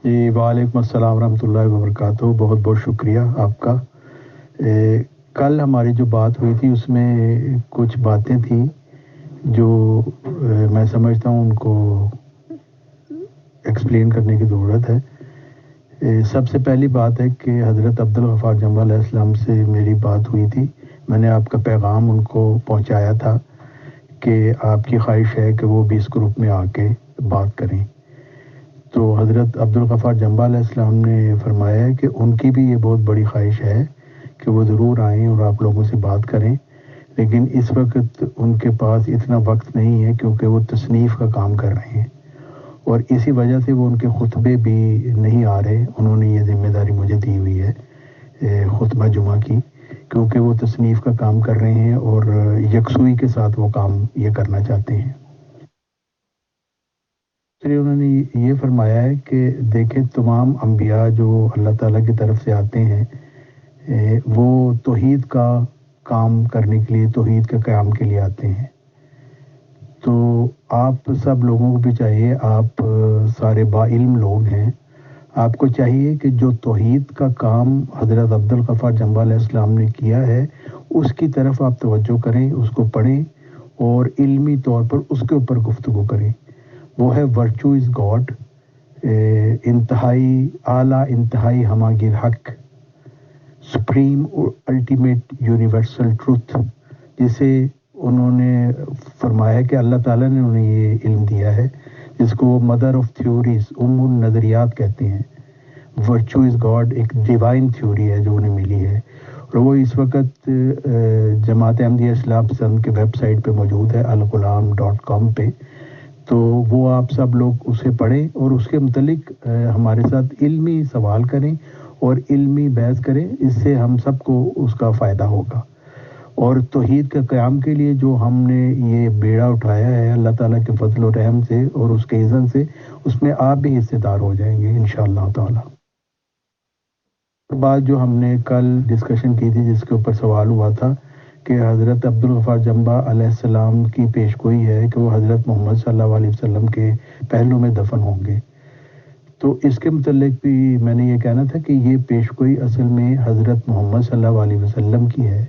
جی وعلیکم السلام ورحمۃ اللہ وبرکاتہ، بہت بہت شکریہ آپ کا۔ کل ہماری جو بات ہوئی تھی اس میں کچھ باتیں تھیں جو میں سمجھتا ہوں ان کو ایکسپلین کرنے کی ضرورت ہے۔ سب سے پہلی بات ہے کہ حضرت عبدالغفار جمبہ علیہ السلام سے میری بات ہوئی تھی، میں نے آپ کا پیغام ان کو پہنچایا تھا کہ آپ کی خواہش ہے کہ وہ بھی اس گروپ میں آ کے بات کریں۔ تو حضرت عبدالغفار جمبہ علیہ السلام نے فرمایا ہے کہ ان کی بھی یہ بہت بڑی خواہش ہے کہ وہ ضرور آئیں اور آپ لوگوں سے بات کریں، لیکن اس وقت ان کے پاس اتنا وقت نہیں ہے کیونکہ وہ تصنیف کا کام کر رہے ہیں، اور اسی وجہ سے وہ ان کے خطبے بھی نہیں آ رہے۔ انہوں نے یہ ذمہ داری مجھے دی ہوئی ہے خطبہ جمعہ کی، کیونکہ وہ تصنیف کا کام کر رہے ہیں اور یکسوئی کے ساتھ وہ کام یہ کرنا چاہتے ہیں۔ پھر انہوں نے یہ فرمایا ہے کہ دیکھیں تمام انبیاء جو اللہ تعالیٰ کی طرف سے آتے ہیں وہ توحید کا کام کرنے کے لیے، توحید کے قیام کے لیے آتے ہیں۔ تو آپ سب لوگوں کو بھی چاہیے، آپ سارے با علم لوگ ہیں، آپ کو چاہیے کہ جو توحید کا کام حضرت عبدالغفار جمبہ علیہ السلام نے کیا ہے اس کی طرف آپ توجہ کریں، اس کو پڑھیں اور علمی طور پر اس کے اوپر گفتگو کریں۔ وہ ہے ورچو از گاڈ، انتہائی اعلیٰ، انتہائی ہماگیر حق، سپریم الٹیمیٹ یونیورسل ٹروتھ، جسے انہوں نے فرمایا کہ اللہ تعالیٰ نے انہیں یہ علم دیا ہے، جس کو وہ مدر آف تھیوریز، النظریات کہتے ہیں۔ ورچو از گاڈ ایک ڈیوائن تھیوری ہے جو انہیں ملی ہے، اور وہ اس وقت جماعت احمدیہ اصلاح پسند کے ویب سائٹ پہ موجود ہے الغلام.com پہ۔ تو وہ آپ سب لوگ اسے پڑھیں اور اس کے متعلق ہمارے ساتھ علمی سوال کریں اور علمی بحث کریں، اس سے ہم سب کو اس کا فائدہ ہوگا۔ اور توحید کے قیام کے لیے جو ہم نے یہ بیڑا اٹھایا ہے اللہ تعالیٰ کے فضل و رحم سے اور اس کے اذن سے، اس میں آپ بھی حصے دار ہو جائیں گے انشاءاللہ تعالیٰ۔ بات جو ہم نے کل ڈسکشن کی تھی، جس کے اوپر سوال ہوا تھا کہ حضرت عبدالغفار جمبہ علیہ السلام کی پیش گوئی ہے کہ وہ حضرت محمد صلی اللہ علیہ وسلم کے پہلو میں دفن ہوں گے۔ تو اس کے متعلق بھی میں نے یہ کہنا تھا کہ یہ پیش گوئی اصل میں حضرت محمد صلی اللہ علیہ وسلم کی ہے،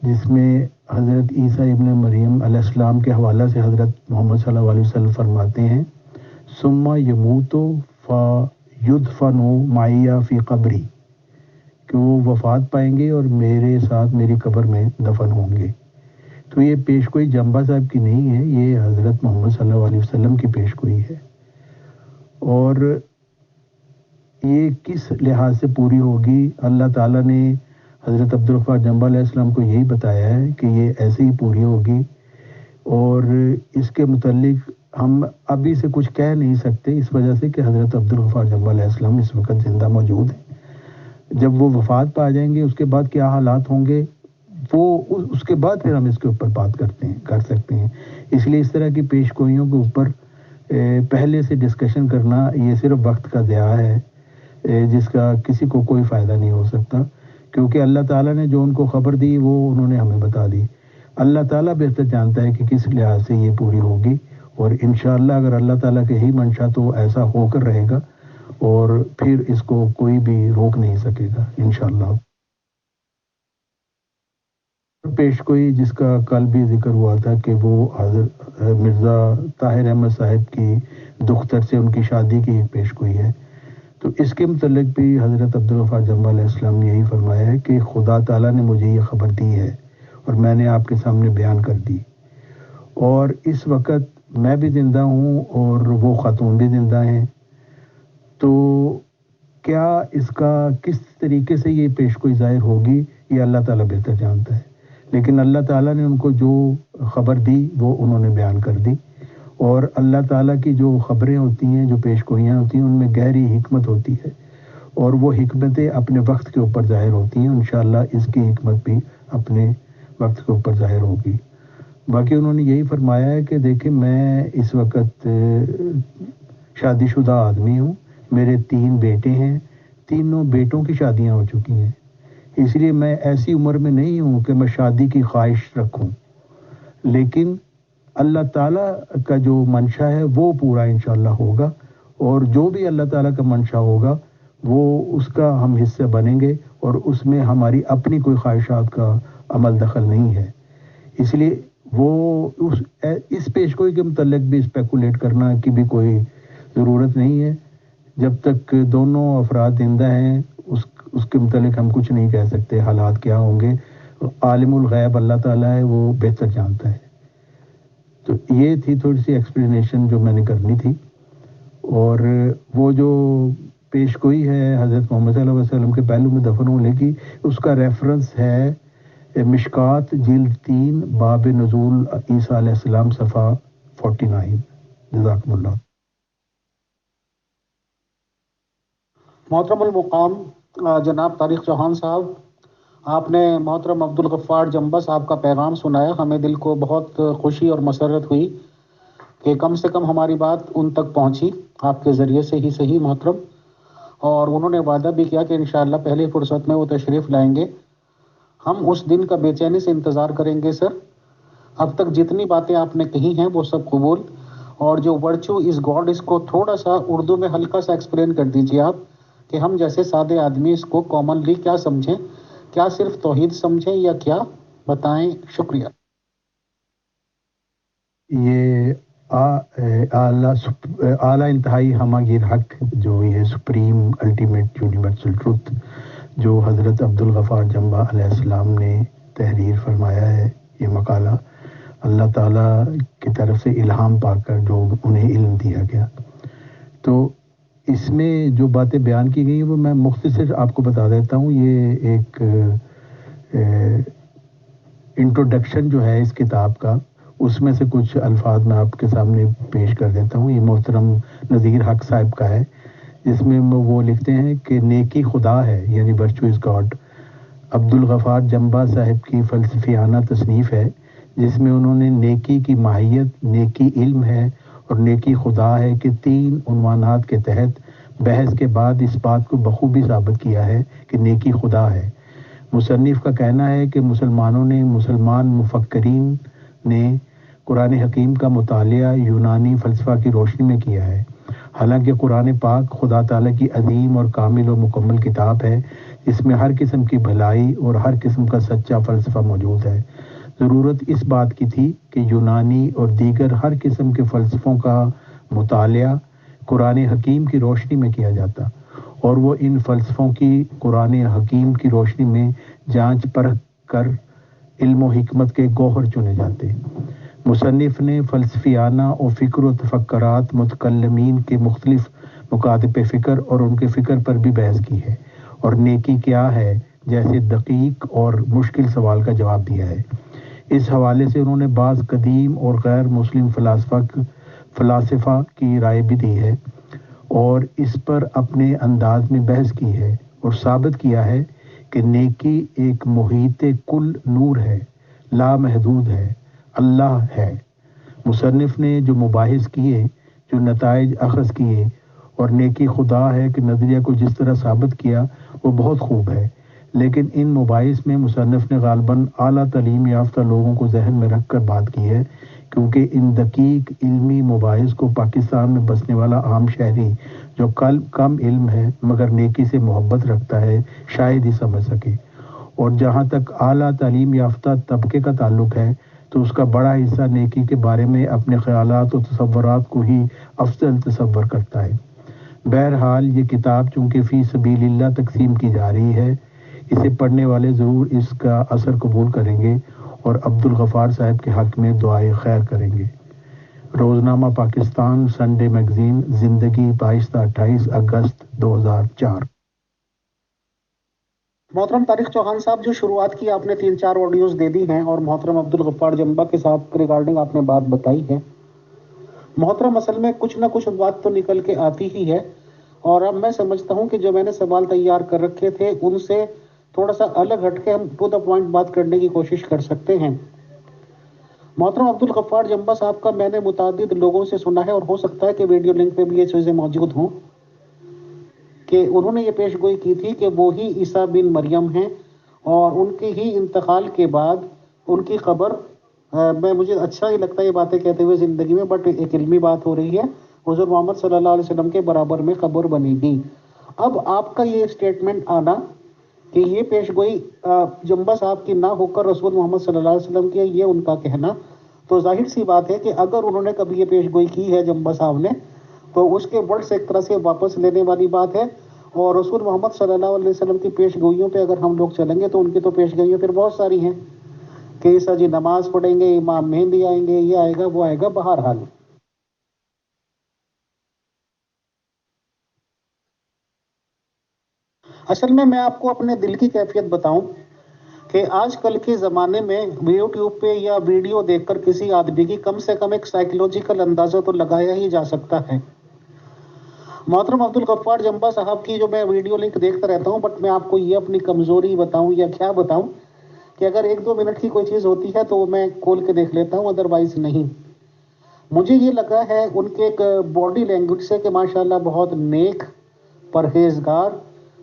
جس میں حضرت عیسیٰ ابن مریم علیہ السلام کے حوالہ سے حضرت محمد صلی اللہ علیہ وسلم فرماتے ہیں ثم یموت فیدفن معی فی قبری، کہ وہ وفات پائیں گے اور میرے ساتھ میری قبر میں دفن ہوں گے۔ تو یہ پیش گوئی جمبہ صاحب کی نہیں ہے، یہ حضرت محمد صلی اللہ علیہ وسلم کی پیش گوئی ہے، اور یہ کس لحاظ سے پوری ہوگی؟ اللہ تعالیٰ نے حضرت عبدالغفار جمبہ علیہ السلام کو یہی بتایا ہے کہ یہ ایسے ہی پوری ہوگی، اور اس کے متعلق ہم ابھی سے کچھ کہہ نہیں سکتے، اس وجہ سے کہ حضرت عبدالغفار جمبہ علیہ السلام اس وقت زندہ موجود ہیں۔ جب وہ وفات پا جائیں گے اس کے بعد کیا حالات ہوں گے، وہ اس کے بعد پھر ہم اس کے اوپر بات کر سکتے ہیں۔ اس لیے اس طرح کی پیش گوئیوں کے اوپر پہلے سے ڈسکشن کرنا یہ صرف وقت کا ضیاع ہے، جس کا کسی کو کوئی فائدہ نہیں ہو سکتا، کیونکہ اللہ تعالیٰ نے جو ان کو خبر دی وہ انہوں نے ہمیں بتا دی۔ اللہ تعالیٰ بہتر جانتا ہے کہ کس لحاظ سے یہ پوری ہوگی، اور انشاءاللہ اگر اللہ تعالیٰ کے ہی منشا تو ایسا ہو کر رہے گا، اور پھر اس کو کوئی بھی روک نہیں سکے گا انشاءاللہ۔ پیش گوئی جس کا کل بھی ذکر ہوا تھا کہ وہ حضرت مرزا طاہر احمد صاحب کی دختر سے ان کی شادی کی ایک پیش گوئی ہے، تو اس کے متعلق بھی حضرت عبدالغفار جمبہ علیہ السلام نے یہی فرمایا ہے کہ خدا تعالیٰ نے مجھے یہ خبر دی ہے اور میں نے آپ کے سامنے بیان کر دی، اور اس وقت میں بھی زندہ ہوں اور وہ خاتون بھی زندہ ہیں، تو کیا اس کا کس طریقے سے یہ پیش گوئی ظاہر ہوگی یہ اللہ تعالیٰ بہتر جانتا ہے، لیکن اللہ تعالیٰ نے ان کو جو خبر دی وہ انہوں نے بیان کر دی، اور اللہ تعالیٰ کی جو خبریں ہوتی ہیں، جو پیش گوئیاں ہوتی ہیں، ان میں گہری حکمت ہوتی ہے، اور وہ حکمتیں اپنے وقت کے اوپر ظاہر ہوتی ہیں، انشاءاللہ اس کی حکمت بھی اپنے وقت کے اوپر ظاہر ہوگی۔ باقی انہوں نے یہی فرمایا ہے کہ دیکھیں میں اس وقت شادی شدہ آدمی ہوں، میرے 3 بیٹے ہیں، تینوں بیٹوں کی شادیاں ہو چکی ہیں، اس لیے میں ایسی عمر میں نہیں ہوں کہ میں شادی کی خواہش رکھوں، لیکن اللہ تعالیٰ کا جو منشا ہے وہ پورا انشاءاللہ ہوگا، اور جو بھی اللہ تعالیٰ کا منشا ہوگا وہ اس کا ہم حصہ بنیں گے، اور اس میں ہماری اپنی کوئی خواہشات کا عمل دخل نہیں ہے۔ اس لیے وہ اس پیش گوئی کے متعلق بھی اسپیکولیٹ کرنا کی بھی کوئی ضرورت نہیں ہے۔ جب تک دونوں افراد زندہ ہیں اس کے متعلق ہم کچھ نہیں کہہ سکتے حالات کیا ہوں گے۔ عالم الغیب اللہ تعالیٰ ہے، وہ بہتر جانتا ہے۔ تو یہ تھی تھوڑی سی ایکسپلینیشن جو میں نے کرنی تھی۔ اور وہ جو پیش گوئی ہے حضرت محمد صلی اللہ علیہ وسلم کے پہلو میں دفن ہونے کی، اس کا ریفرنس ہے مشکات جلد 3 باب نزول عیسیٰ علیہ السلام صفحہ 49۔ جزاکم اللہ۔ محترم المقام جناب طارق چوہان صاحب، آپ نے محترم عبدالغفار جمبہ صاحب کا پیغام سنایا۔ ہمیں دل کو بہت خوشی اور مسرت ہوئی کہ کم سے کم ہماری بات ان تک پہنچی آپ کے ذریعے سے ہی صحیح محترم، اور انہوں نے وعدہ بھی کیا کہ انشاءاللہ پہلی فرصت میں وہ تشریف لائیں گے۔ ہم اس دن کا بے چینی سے انتظار کریں گے سر۔ اب تک جتنی باتیں آپ نے کہی ہیں وہ سب قبول، اور جو ورچو از گاڈ اس کو تھوڑا سا اردو میں ہلکا سا ایکسپلین کر دیجیے آپ، کہ ہم جیسے سادے آدمی اس کو کامنلی کیا سمجھیں، کیا صرف توحید سمجھیں یا کیا بتائیں؟ شکریہ۔ یہ اعلیٰ انتہائی ہماگیر حق جو یہ سپریم الٹیمیٹ یونیورسل ٹروتھ جو حضرت عبدالغفار جمبہ علیہ السلام نے تحریر فرمایا ہے، یہ مقالہ اللہ تعالیٰ کی طرف سے الہام پا کر جو انہیں علم دیا گیا، تو اس میں جو باتیں بیان کی گئی ہیں وہ میں مختصر آپ کو بتا دیتا ہوں۔ یہ ایک انٹروڈکشن جو ہے اس کتاب کا، اس میں سے کچھ الفاظ میں آپ کے سامنے پیش کر دیتا ہوں۔ یہ محترم نذیر حق صاحب کا ہے، جس میں وہ لکھتے ہیں کہ نیکی خدا ہے، یعنی ورچو از گاڈ، عبدالغفار جمبہ صاحب کی فلسفیانہ تصنیف ہے، جس میں انہوں نے نیکی کی ماہیت، نیکی علم ہے اور نیکی خدا ہے کہ 3 عنوانات کے تحت بحث کے بعد اس بات کو بخوبی ثابت کیا ہے کہ نیکی خدا ہے۔ مصنف کا کہنا ہے کہ مسلمان مفکرین نے قرآن حکیم کا مطالعہ یونانی فلسفہ کی روشنی میں کیا ہے، حالانکہ قرآن پاک خدا تعالیٰ کی عظیم اور کامل و مکمل کتاب ہے، اس میں ہر قسم کی بھلائی اور ہر قسم کا سچا فلسفہ موجود ہے۔ ضرورت اس بات کی تھی کہ یونانی اور دیگر ہر قسم کے فلسفوں کا مطالعہ قرآن حکیم کی روشنی میں کیا جاتا، اور وہ ان فلسفوں کی قرآن حکیم کی روشنی میں جانچ پرکھ کر علم و حکمت کے گوہر چنے جاتے۔ مصنف نے فلسفیانہ اور فکر و تفکرات متکلمین کے مختلف مکاتب فکر اور ان کے فکر پر بھی بحث کی ہے، اور نیکی کیا ہے جیسے دقیق اور مشکل سوال کا جواب دیا ہے۔ اس حوالے سے انہوں نے بعض قدیم اور غیر مسلم فلاسفہ کی رائے بھی دی ہے، اور اس پر اپنے انداز میں بحث کی ہے اور ثابت کیا ہے کہ نیکی ایک محیط کل نور ہے، لامحدود ہے، اللہ ہے۔ مصنف نے جو مباحث کیے، جو نتائج اخذ کیے، اور نیکی خدا ہے کہ نظریہ کو جس طرح ثابت کیا وہ بہت خوب ہے، لیکن ان مباحث میں مصنف نے غالباً اعلیٰ تعلیم یافتہ لوگوں کو ذہن میں رکھ کر بات کی ہے، کیونکہ ان دقیق علمی مباحث کو پاکستان میں بسنے والا عام شہری جو کم علم ہے مگر نیکی سے محبت رکھتا ہے شاید ہی سمجھ سکے، اور جہاں تک اعلیٰ تعلیم یافتہ طبقے کا تعلق ہے تو اس کا بڑا حصہ نیکی کے بارے میں اپنے خیالات و تصورات کو ہی افضل تصور کرتا ہے۔ بہرحال یہ کتاب چونکہ فی سبیل اللہ تقسیم کی جا رہی ہے، اسے پڑھنے والے ضرور اس کا اثر قبول کریں گے اور عبدالغفار صاحب کے حق میں دعائے خیر کریں گے۔ روزنامہ پاکستان، سنڈے میگزین، زندگی، 22 تا 28 اگست 2004۔ محترم طارق چوہان صاحب، جو شروعات کی آپ نے 3-4 آڈیوز دے دی ہیں اور محترم عبدالغفار جمبہ کے ساتھ ریگارڈنگ آپ نے بات بتائی ہے، محترم اصل میں کچھ نہ کچھ بات تو نکل کے آتی ہی ہے، اور اب میں سمجھتا ہوں کہ جو میں نے سوال تیار کر رکھے تھے ان سے تھوڑا سا الگ ہٹ کے ہم ٹو دا پوائنٹ بات کرنے کی کوشش کر سکتے ہیں۔ محترم عبدالغفار جمبہ صاحب کا میں نے متعدد لوگوں سے سنا ہے، اور ہو سکتا ہے کہ ویڈیو لنک پہ بھی یہ چیزیں موجود ہوں، کہ انہوں نے یہ پیش گوئی کی تھی کہ وہی عیسیٰ بن مریم ہیں، اور ان کے ہی انتقال کے بعد ان کی قبر، مجھے اچھا ہی لگتا ہے یہ باتیں کہتے ہوئے زندگی میں، بٹ ایک علمی بات ہو رہی ہے، حضور محمد صلی اللہ علیہ وسلم کے برابر میں قبر بنے گی۔ اب آپ کا یہ اسٹیٹمنٹ آنا کہ یہ پیش گوئی جمبا صاحب کی نہ ہو کر رسول محمد صلی اللہ علیہ وسلم کی، یہ ان کا کہنا، تو ظاہر سی بات ہے کہ اگر انہوں نے کبھی یہ پیش گوئی کی ہے جمبا صاحب نے، تو اس کے ورڈز ایک طرح سے واپس لینے والی بات ہے۔ اور رسول محمد صلی اللہ علیہ وسلم کی پیش گوئیوں پہ اگر ہم لوگ چلیں گے تو ان کی تو پیش گوئیاں پھر بہت ساری ہیں کہ سر جی نماز پڑھیں گے، امام مہندی آئیں گے، یہ آئے گا وہ آئے گا۔ بہرحال اصل میں آپ کو اپنے دل کی کیفیت بتاؤں کہ آج کل کے زمانے میں یوٹیوب پہ یا ویڈیو دیکھ کر کسی آدمی کی کم سے کم ایک سائیکولوجیکل اندازہ تو لگایا ہی جا سکتا ہے۔ محترم عبدالغفار جمبا صاحب کی جو میں ویڈیو لنک دیکھتا رہتا ہوں، بٹ میں آپ کو یہ اپنی کمزوری بتاؤں یا کیا بتاؤں کہ اگر 1-2 منٹ کی کوئی چیز ہوتی ہے تو وہ میں کھول کے دیکھ لیتا ہوں، ادروائز نہیں۔ مجھے یہ لگا ہے ان کے ایک باڈی لینگویج سے کہ ماشاءاللہ بہت نیک، پرہیزگار،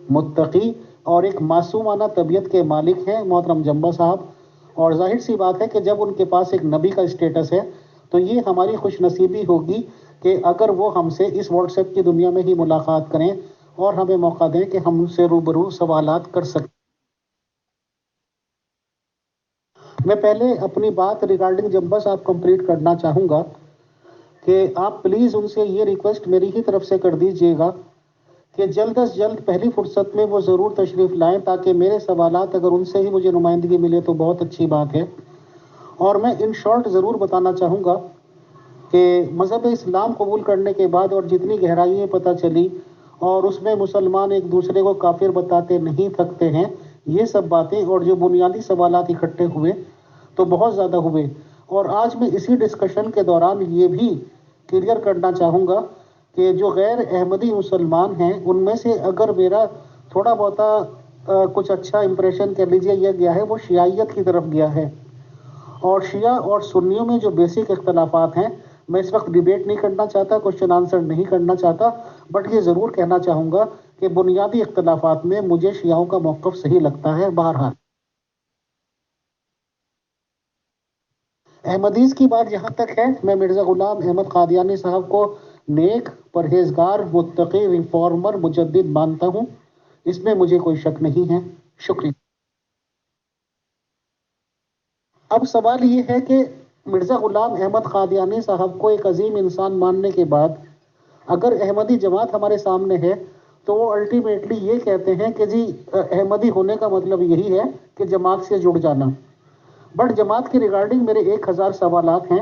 متقی اور ایک معصومانہ طبیعت کے مالک ہیں محترم جمبا صاحب۔ اور ظاہر سی بات ہے کہ جب ان کے پاس ایک نبی کا اسٹیٹس ہے تو یہ ہماری خوش نصیبی ہوگی کہ اگر وہ ہم سے اس واٹس ایپ کی دنیا میں ہی ملاقات کریں اور ہمیں موقع دیں کہ ہم ان سے روبرو سوالات کر سکیں۔ میں پہلے اپنی بات ریگارڈنگ جمبا صاحب کمپلیٹ کرنا چاہوں گا کہ آپ پلیز ان سے یہ ریکویسٹ میری ہی طرف سے کر دیجئے گا کہ جلد از جلد پہلی فرصت میں وہ ضرور تشریف لائیں، تاکہ میرے سوالات اگر ان سے ہی مجھے نمائندگی ملے تو بہت اچھی بات ہے۔ اور میں ان شارٹ ضرور بتانا چاہوں گا کہ مذہب اسلام قبول کرنے کے بعد اور جتنی گہرائییں پتہ چلی، اور اس میں مسلمان ایک دوسرے کو کافر بتاتے نہیں تھکتے ہیں، یہ سب باتیں اور جو بنیادی سوالات اکٹھے ہوئے تو بہت زیادہ ہوئے۔ اور آج میں اسی ڈسکشن کے دوران یہ بھی کلیئر کرنا چاہوں گا کہ جو غیر احمدی مسلمان ہیں ان میں سے اگر میرا تھوڑا بہتا کچھ اچھا امپریشن کر لیجیے یہ گیا ہے، وہ شیعیت کی طرف گیا ہے۔ اور شیعہ اور سنیوں میں جو بیسک اختلافات ہیں، میں اس وقت ڈیبیٹ نہیں کرنا چاہتا، کوشچن آنسر نہیں کرنا چاہتا، بٹ یہ ضرور کہنا چاہوں گا کہ بنیادی اختلافات میں مجھے شیعوں کا موقف صحیح لگتا ہے۔ بہرحال احمدیز کی بات جہاں تک ہے، میں مرزا غلام احمد قادیانی صاحب کو نیک، پرہیزگار، متقی، ریفارمر، مجدد مانتا ہوں، اس میں مجھے کوئی شک نہیں ہے۔ شکریہ۔ اب سوال یہ ہے کہ مرزا غلام احمد قادیانی صاحب کو ایک عظیم انسان ماننے کے بعد اگر احمدی جماعت ہمارے سامنے ہے تو وہ الٹیمیٹلی یہ کہتے ہیں کہ جی احمدی ہونے کا مطلب یہی ہے کہ جماعت سے جڑ جانا۔ بٹ جماعت کی ریگارڈنگ میرے 1000 سوالات ہیں،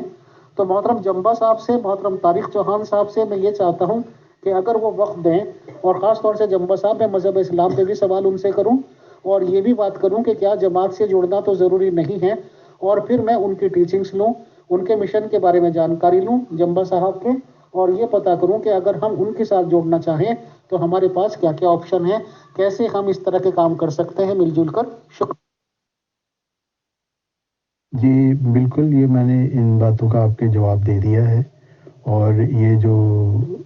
تو محترم جمبا صاحب سے، محترم طارق چوہان صاحب سے میں یہ چاہتا ہوں کہ اگر وہ وقت دیں، اور خاص طور سے جمبا صاحب میں مذہب اسلام پہ بھی سوال ان سے کروں اور یہ بھی بات کروں کہ کیا جماعت سے جڑنا تو ضروری نہیں ہے، اور پھر میں ان کی ٹیچنگز لوں، ان کے مشن کے بارے میں جانکاری لوں جمبا صاحب کے، اور یہ پتا کروں کہ اگر ہم ان کے ساتھ جوڑنا چاہیں تو ہمارے پاس کیا کیا آپشن ہیں، کیسے ہم اس طرح کے کام کر سکتے ہیں مل جل کر۔ شکریہ۔ جی بالکل، یہ میں نے ان باتوں کا آپ کے جواب دے دیا ہے، اور یہ جو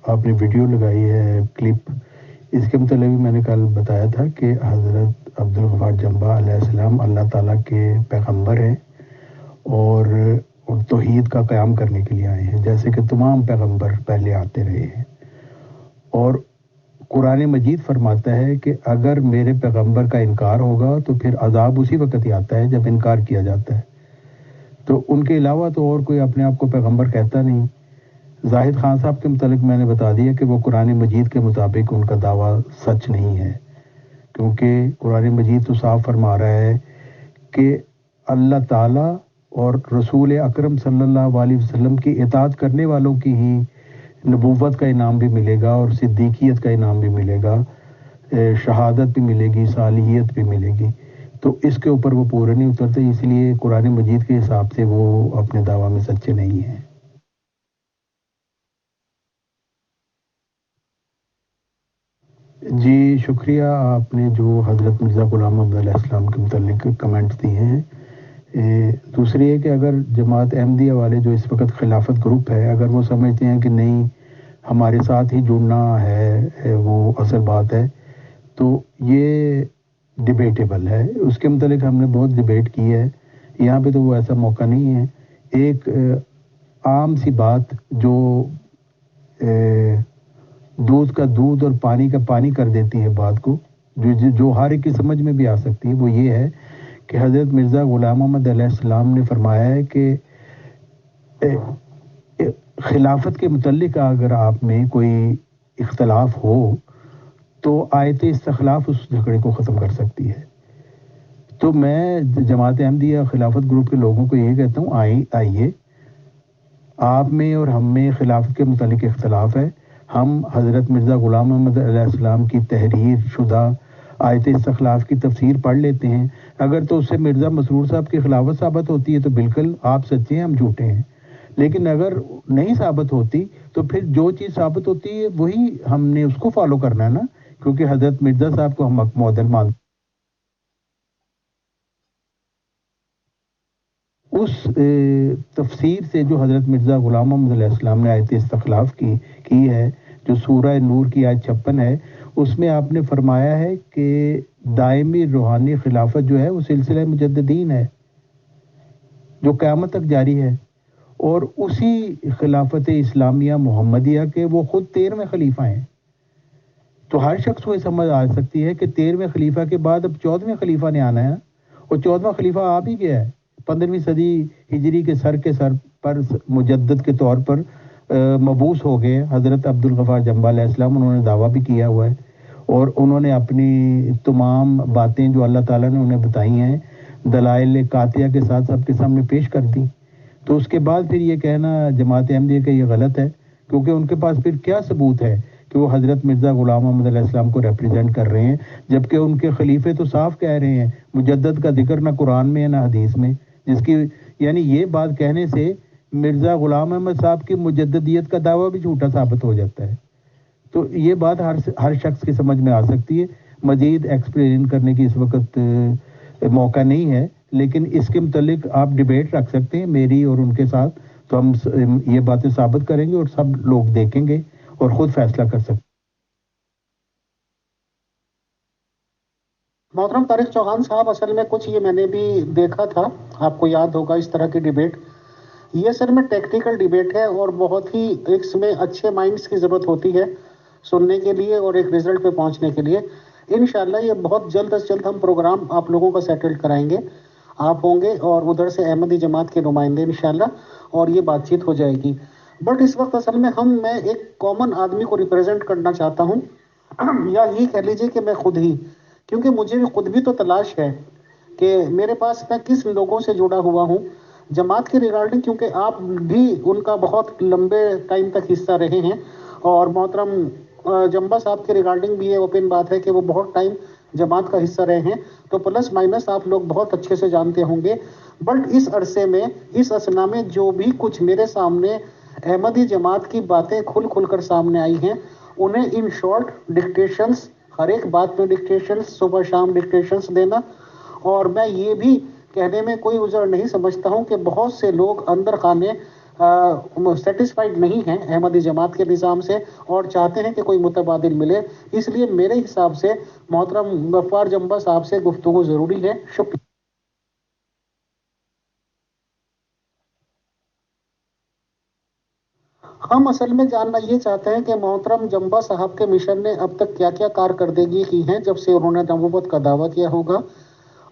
آپ نے ویڈیو لگائی ہے کلپ، اس کے متعلق بھی میں نے کل بتایا تھا کہ حضرت عبدالغفار جمبا علیہ السلام اللہ تعالیٰ کے پیغمبر ہیں اور توحید کا قیام کرنے کے لیے آئے ہیں، جیسے کہ تمام پیغمبر پہلے آتے رہے ہیں۔ اور قرآن مجید فرماتا ہے کہ اگر میرے پیغمبر کا انکار ہوگا تو پھر عذاب اسی وقت ہی آتا ہے جب انکار کیا جاتا ہے۔ تو ان کے علاوہ تو اور کوئی اپنے آپ کو پیغمبر کہتا نہیں۔ زاہد خان صاحب کے متعلق میں نے بتا دیا کہ وہ قرآن مجید کے مطابق ان کا دعویٰ سچ نہیں ہے، کیونکہ قرآن مجید تو صاف فرما رہا ہے کہ اللہ تعالیٰ اور رسول اکرم صلی اللہ علیہ وسلم کی اطاعت کرنے والوں کی ہی نبوت کا انعام بھی ملے گا، اور صدیقیت کا انعام بھی ملے گا، شہادت بھی ملے گی، صالحیت بھی ملے گی۔ تو اس کے اوپر وہ پورے نہیں اترتے، اس لیے قرآن مجید کے حساب سے وہ اپنے دعویٰ میں سچے نہیں ہیں۔ جی شکریہ، آپ نے جو حضرت مرزا غلام محمد علیہ السلام کے متعلق کمنٹس دیے ہیں۔ دوسری ہے کہ اگر جماعت احمدیہ والے جو اس وقت خلافت گروپ ہے، اگر وہ سمجھتے ہیں کہ نہیں ہمارے ساتھ ہی جڑنا ہے وہ اصل بات ہے، تو یہ ڈیبیٹیبل ہے، اس کے متعلق ہم نے بہت ڈیبیٹ کی ہے، یہاں پہ تو وہ ایسا موقع نہیں ہے۔ ایک عام سی بات جو دودھ کا دودھ اور پانی کا پانی کر دیتی ہے بات کو، جو ہر ایک کی سمجھ میں بھی آ سکتی ہے، وہ یہ ہے کہ حضرت مرزا غلام محمد علیہ السلام نے فرمایا ہے کہ خلافت کے متعلق اگر آپ میں کوئی اختلاف ہو تو آیت استخلاف اس جھگڑے کو ختم کر سکتی ہے۔ تو میں جماعت احمدیہ خلافت گروپ کے لوگوں کو یہ کہتا ہوں، آئیے، آپ میں اور ہم میں خلافت کے متعلق اختلاف ہے، ہم حضرت مرزا غلام محمد علیہ السلام کی تحریر شدہ آیت استخلاف کی تفسیر پڑھ لیتے ہیں۔ اگر تو اس سے مرزا مسرور صاحب کی خلافت ثابت ہوتی ہے تو بالکل آپ سچے ہیں، ہم جھوٹے ہیں، لیکن اگر نہیں ثابت ہوتی تو پھر جو چیز ثابت ہوتی ہے وہی ہم نے اس کو فالو کرنا ہے نا، کیونکہ حضرت مرزا صاحب کو ہم معدل مانتے اس تفسیر سے جو حضرت مرزا غلام محمد علیہ السلام نے آیت استخلاف کی ہے، جو سورہ نور کی آیت 56 ہے، اس میں آپ نے فرمایا ہے کہ دائمی روحانی خلافت جو ہے وہ سلسلہ مجددین ہے جو قیامت تک جاری ہے، اور اسی خلافت اسلامیہ محمدیہ کے وہ خود 13ویں خلیفہ ہیں۔ تو ہر شخص کو یہ سمجھ آ سکتی ہے کہ 13ویں خلیفہ کے بعد اب 14ویں خلیفہ نے آنا ہے، اور 14واں خلیفہ آ بھی گیا ہے، 15ویں صدی ہجری کے سر پر مجدد کے طور پر مبعوث ہو گئے حضرت عبدالغفار جمبہ علیہ السلام۔ انہوں نے دعویٰ بھی کیا ہوا ہے، اور انہوں نے اپنی تمام باتیں جو اللہ تعالیٰ نے انہیں بتائی ہیں دلائل قاطعہ کے ساتھ سب کے سامنے پیش کر دی۔ تو اس کے بعد پھر یہ کہنا جماعت احمدیہ کا یہ غلط ہے، کیونکہ ان کے پاس پھر کیا ثبوت ہے کہ وہ حضرت مرزا غلام محمد علیہ السلام کو ریپریزنٹ کر رہے ہیں، جبکہ ان کے خلیفے تو صاف کہہ رہے ہیں مجدد کا ذکر نہ قرآن میں ہے نہ حدیث میں، جس کی یعنی یہ بات کہنے سے مرزا غلام احمد صاحب کی مجددیت کا دعویٰ بھی جھوٹا ثابت ہو جاتا ہے۔ تو یہ بات ہر شخص کی سمجھ میں آ سکتی ہے۔ مزید ایکسپلین کرنے کی اس وقت موقع نہیں ہے، لیکن اس کے متعلق آپ ڈیبیٹ رکھ سکتے ہیں میری اور ان کے ساتھ، تو ہم یہ باتیں ثابت کریں گے اور سب لوگ دیکھیں گے اور خود فیصلہ کر سکتے ہیں۔ محترم طارق چوہان صاحب، اصل میں کچھ یہ میں نے بھی دیکھا تھا، آپ کو یاد ہوگا اس طرح کی ڈیبیٹ، یہ سر میں ٹیکٹیکل ڈیبیٹ ہے، اور بہت ہی اس میں اچھے مائنڈز کی ضرورت ہوتی ہے سننے کے لیے اور ایک رزلٹ پہ پہنچنے کے لیے۔ انشاءاللہ یہ بہت جلد از جلد ہم پروگرام آپ لوگوں کا سیٹل کرائیں گے، آپ ہوں گے اور ادھر سے احمدی جماعت کے نمائندے انشاءاللہ، اور یہ بات چیت ہو جائے گی۔ بٹ اس وقت اصل میں میں ایک کامن آدمی کو ریپرزینٹ کرنا چاہتا ہوں، یا یہ کہہ لیجیے کہ میں خود ہی، کیونکہ مجھے خود بھی تو تلاش ہے کہ میرے پاس میں کس لوگوں سے جڑا ہوا ہوں جماعت کے ریگارڈنگ، کیونکہ آپ بھی ان کا بہت لمبے ٹائم تک حصہ رہے ہیں، اور محترم جمبا صاحب کے ریگارڈنگ بھی یہ اوپن بات ہے کہ وہ بہت ٹائم جماعت کا حصہ رہے ہیں، تو پلس مائنس آپ لوگ بہت اچھے سے جانتے ہوں گے۔ بٹ اس عرصے میں، اس اسنا میں جو بھی کچھ میرے سامنے احمدی جماعت کی باتیں کھل کر سامنے آئی ہیں، انہیں ان شارٹ ڈکٹیشنز، ہر ایک بات میں ڈکٹیشنز، صبح شام ڈکٹیشنز دینا، اور میں یہ بھی کہنے میں کوئی عذر نہیں سمجھتا ہوں کہ بہت سے لوگ اندر خانے سیٹسفائیڈ نہیں ہیں احمدی جماعت کے نظام سے، اور چاہتے ہیں کہ کوئی متبادل ملے۔ اس لیے میرے حساب سے محترم غفار جمبا صاحب سے گفتگو ضروری ہے۔ شکریہ۔ ہم اصل میں جاننا یہ چاہتے ہیں کہ محترم جمبا صاحب کے مشن نے اب تک کیا کیا کارکردگی کی ہیں جب سے انہوں نے نبوت کا دعویٰ کیا ہوگا،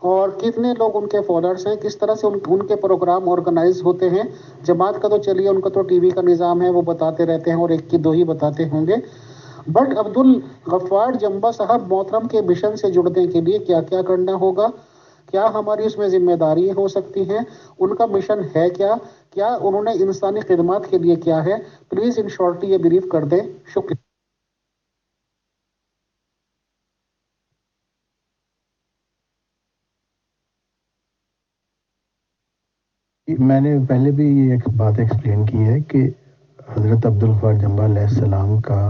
اور کتنے لوگ ان کے فالوورز ہیں، کس طرح سے ان کے پروگرام آرگنائز ہوتے ہیں۔ جماعت کا تو چلیے ان کا تو ٹی وی کا نظام ہے، وہ بتاتے رہتے ہیں اور ایک کی دو ہی بتاتے ہوں گے، بٹ عبدالغفار جمبا صاحب محترم کے مشن سے جڑنے کے لیے کیا کیا کرنا ہوگا، کیا ہماری اس میں ذمہ داری ہو سکتی ہیں، ان کا مشن ہے کیا انہوں نے انسانی خدمات کے لیے کیا ہے، پلیز ان شارٹلی یہ بریف کر دیں۔ شکریہ۔ میں نے پہلے بھی یہ ایک بات ایکسپلین کی ہے کہ حضرت عبدالغفار جمبہ علیہ السلام کا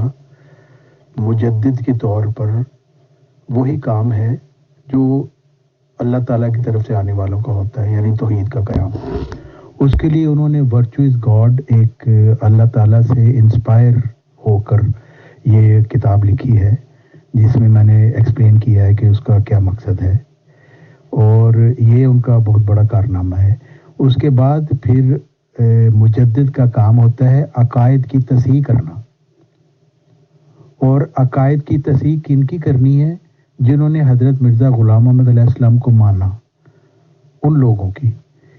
مجدد کے طور پر وہی کام ہے جو اللہ تعالیٰ کی طرف سے آنے والوں کا ہوتا ہے، یعنی توحید کا قیام۔ اس کے لیے انہوں نے ورچو از گاڈ، ایک اللہ تعالیٰ سے انسپائر ہو کر یہ کتاب لکھی ہے، جس میں میں نے ایکسپلین کیا ہے کہ اس کا کیا مقصد ہے، اور یہ ان کا بہت بڑا کارنامہ ہے۔ اس کے بعد پھر مجدد کا کام ہوتا ہے عقائد کی تصحیح کرنا، اور عقائد کی تصحیح کن کی کرنی ہے؟ جنہوں نے حضرت مرزا غلام محمد علیہ السلام کو مانا، ان لوگوں کی،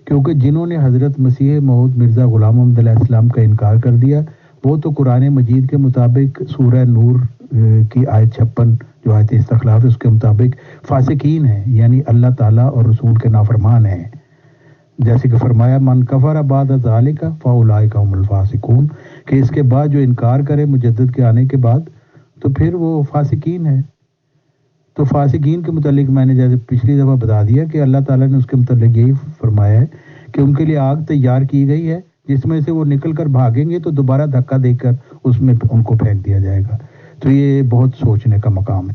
کیونکہ جنہوں نے حضرت مسیح موعود مرزا غلام محمد علیہ السلام کا انکار کر دیا وہ تو قرآن مجید کے مطابق سورہ نور کی آیت 56 جو آیت استخلاف ہے اس کے مطابق فاسقین ہیں، یعنی اللہ تعالیٰ اور رسول کے نافرمان ہیں، جیسے کہ فرمایا من کفر بعد ذالک فاولئک هم الفاسقون، کہ اس کے بعد جو انکار کرے مجدد کے آنے کے بعد تو پھر وہ فاسقین ہے۔ تو فاسقین کے متعلق میں نے جیسے پچھلی دفعہ بتا دیا کہ اللہ تعالیٰ نے اس کے متعلق یہی فرمایا ہے کہ ان کے لیے آگ تیار کی گئی ہے جس میں سے وہ نکل کر بھاگیں گے تو دوبارہ دھکا دے کر اس میں ان کو پھینک دیا جائے گا۔ تو یہ بہت سوچنے کا مقام ہے۔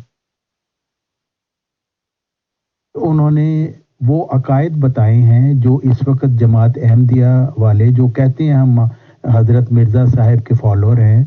انہوں نے وہ عقائد بتائے ہیں جو اس وقت جماعت احمدیہ والے جو کہتے ہیں ہم حضرت مرزا صاحب کے فالوور ہیں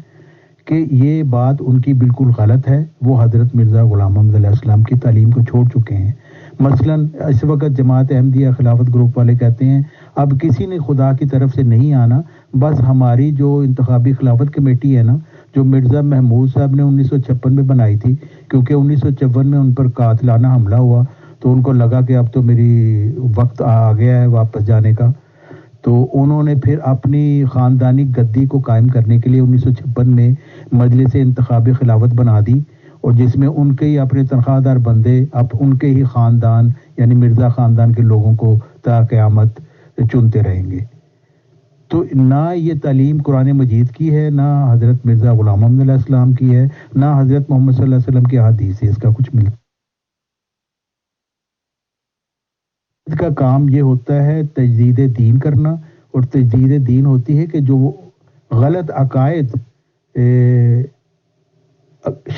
کہ یہ بات ان کی بالکل غلط ہے، وہ حضرت مرزا غلام محمد علیہ السلام کی تعلیم کو چھوڑ چکے ہیں۔ مثلا اس وقت جماعت احمدیہ خلافت گروپ والے کہتے ہیں اب کسی نے خدا کی طرف سے نہیں آنا، بس ہماری جو انتخابی خلافت کمیٹی ہے نا جو مرزا محمود صاحب نے 1956 میں بنائی تھی، کیونکہ 1954 میں ان پر قاتلانہ حملہ ہوا تو ان کو لگا کہ اب تو میری وقت آ گیا ہے واپس جانے کا، تو انہوں نے پھر اپنی خاندانی گدی کو قائم کرنے کے لیے 1956 میں مجلس انتخابی خلافت بنا دی، اور جس میں ان کے ہی اپنے تنخواہ دار بندے اب ان کے ہی خاندان یعنی مرزا خاندان کے لوگوں کو تا قیامت چنتے رہیں گے۔ تو نہ یہ تعلیم قرآن مجید کی ہے، نہ حضرت مرزا غلام محمد علیہ السلام کی ہے، نہ حضرت محمد صلی اللہ علیہ وسلم کی احادیث سے اس کا کچھ ملتا۔ اس کا کام یہ ہوتا ہے تجدید دین کرنا، اور تجدید دین ہوتی ہے کہ جو غلط عقائد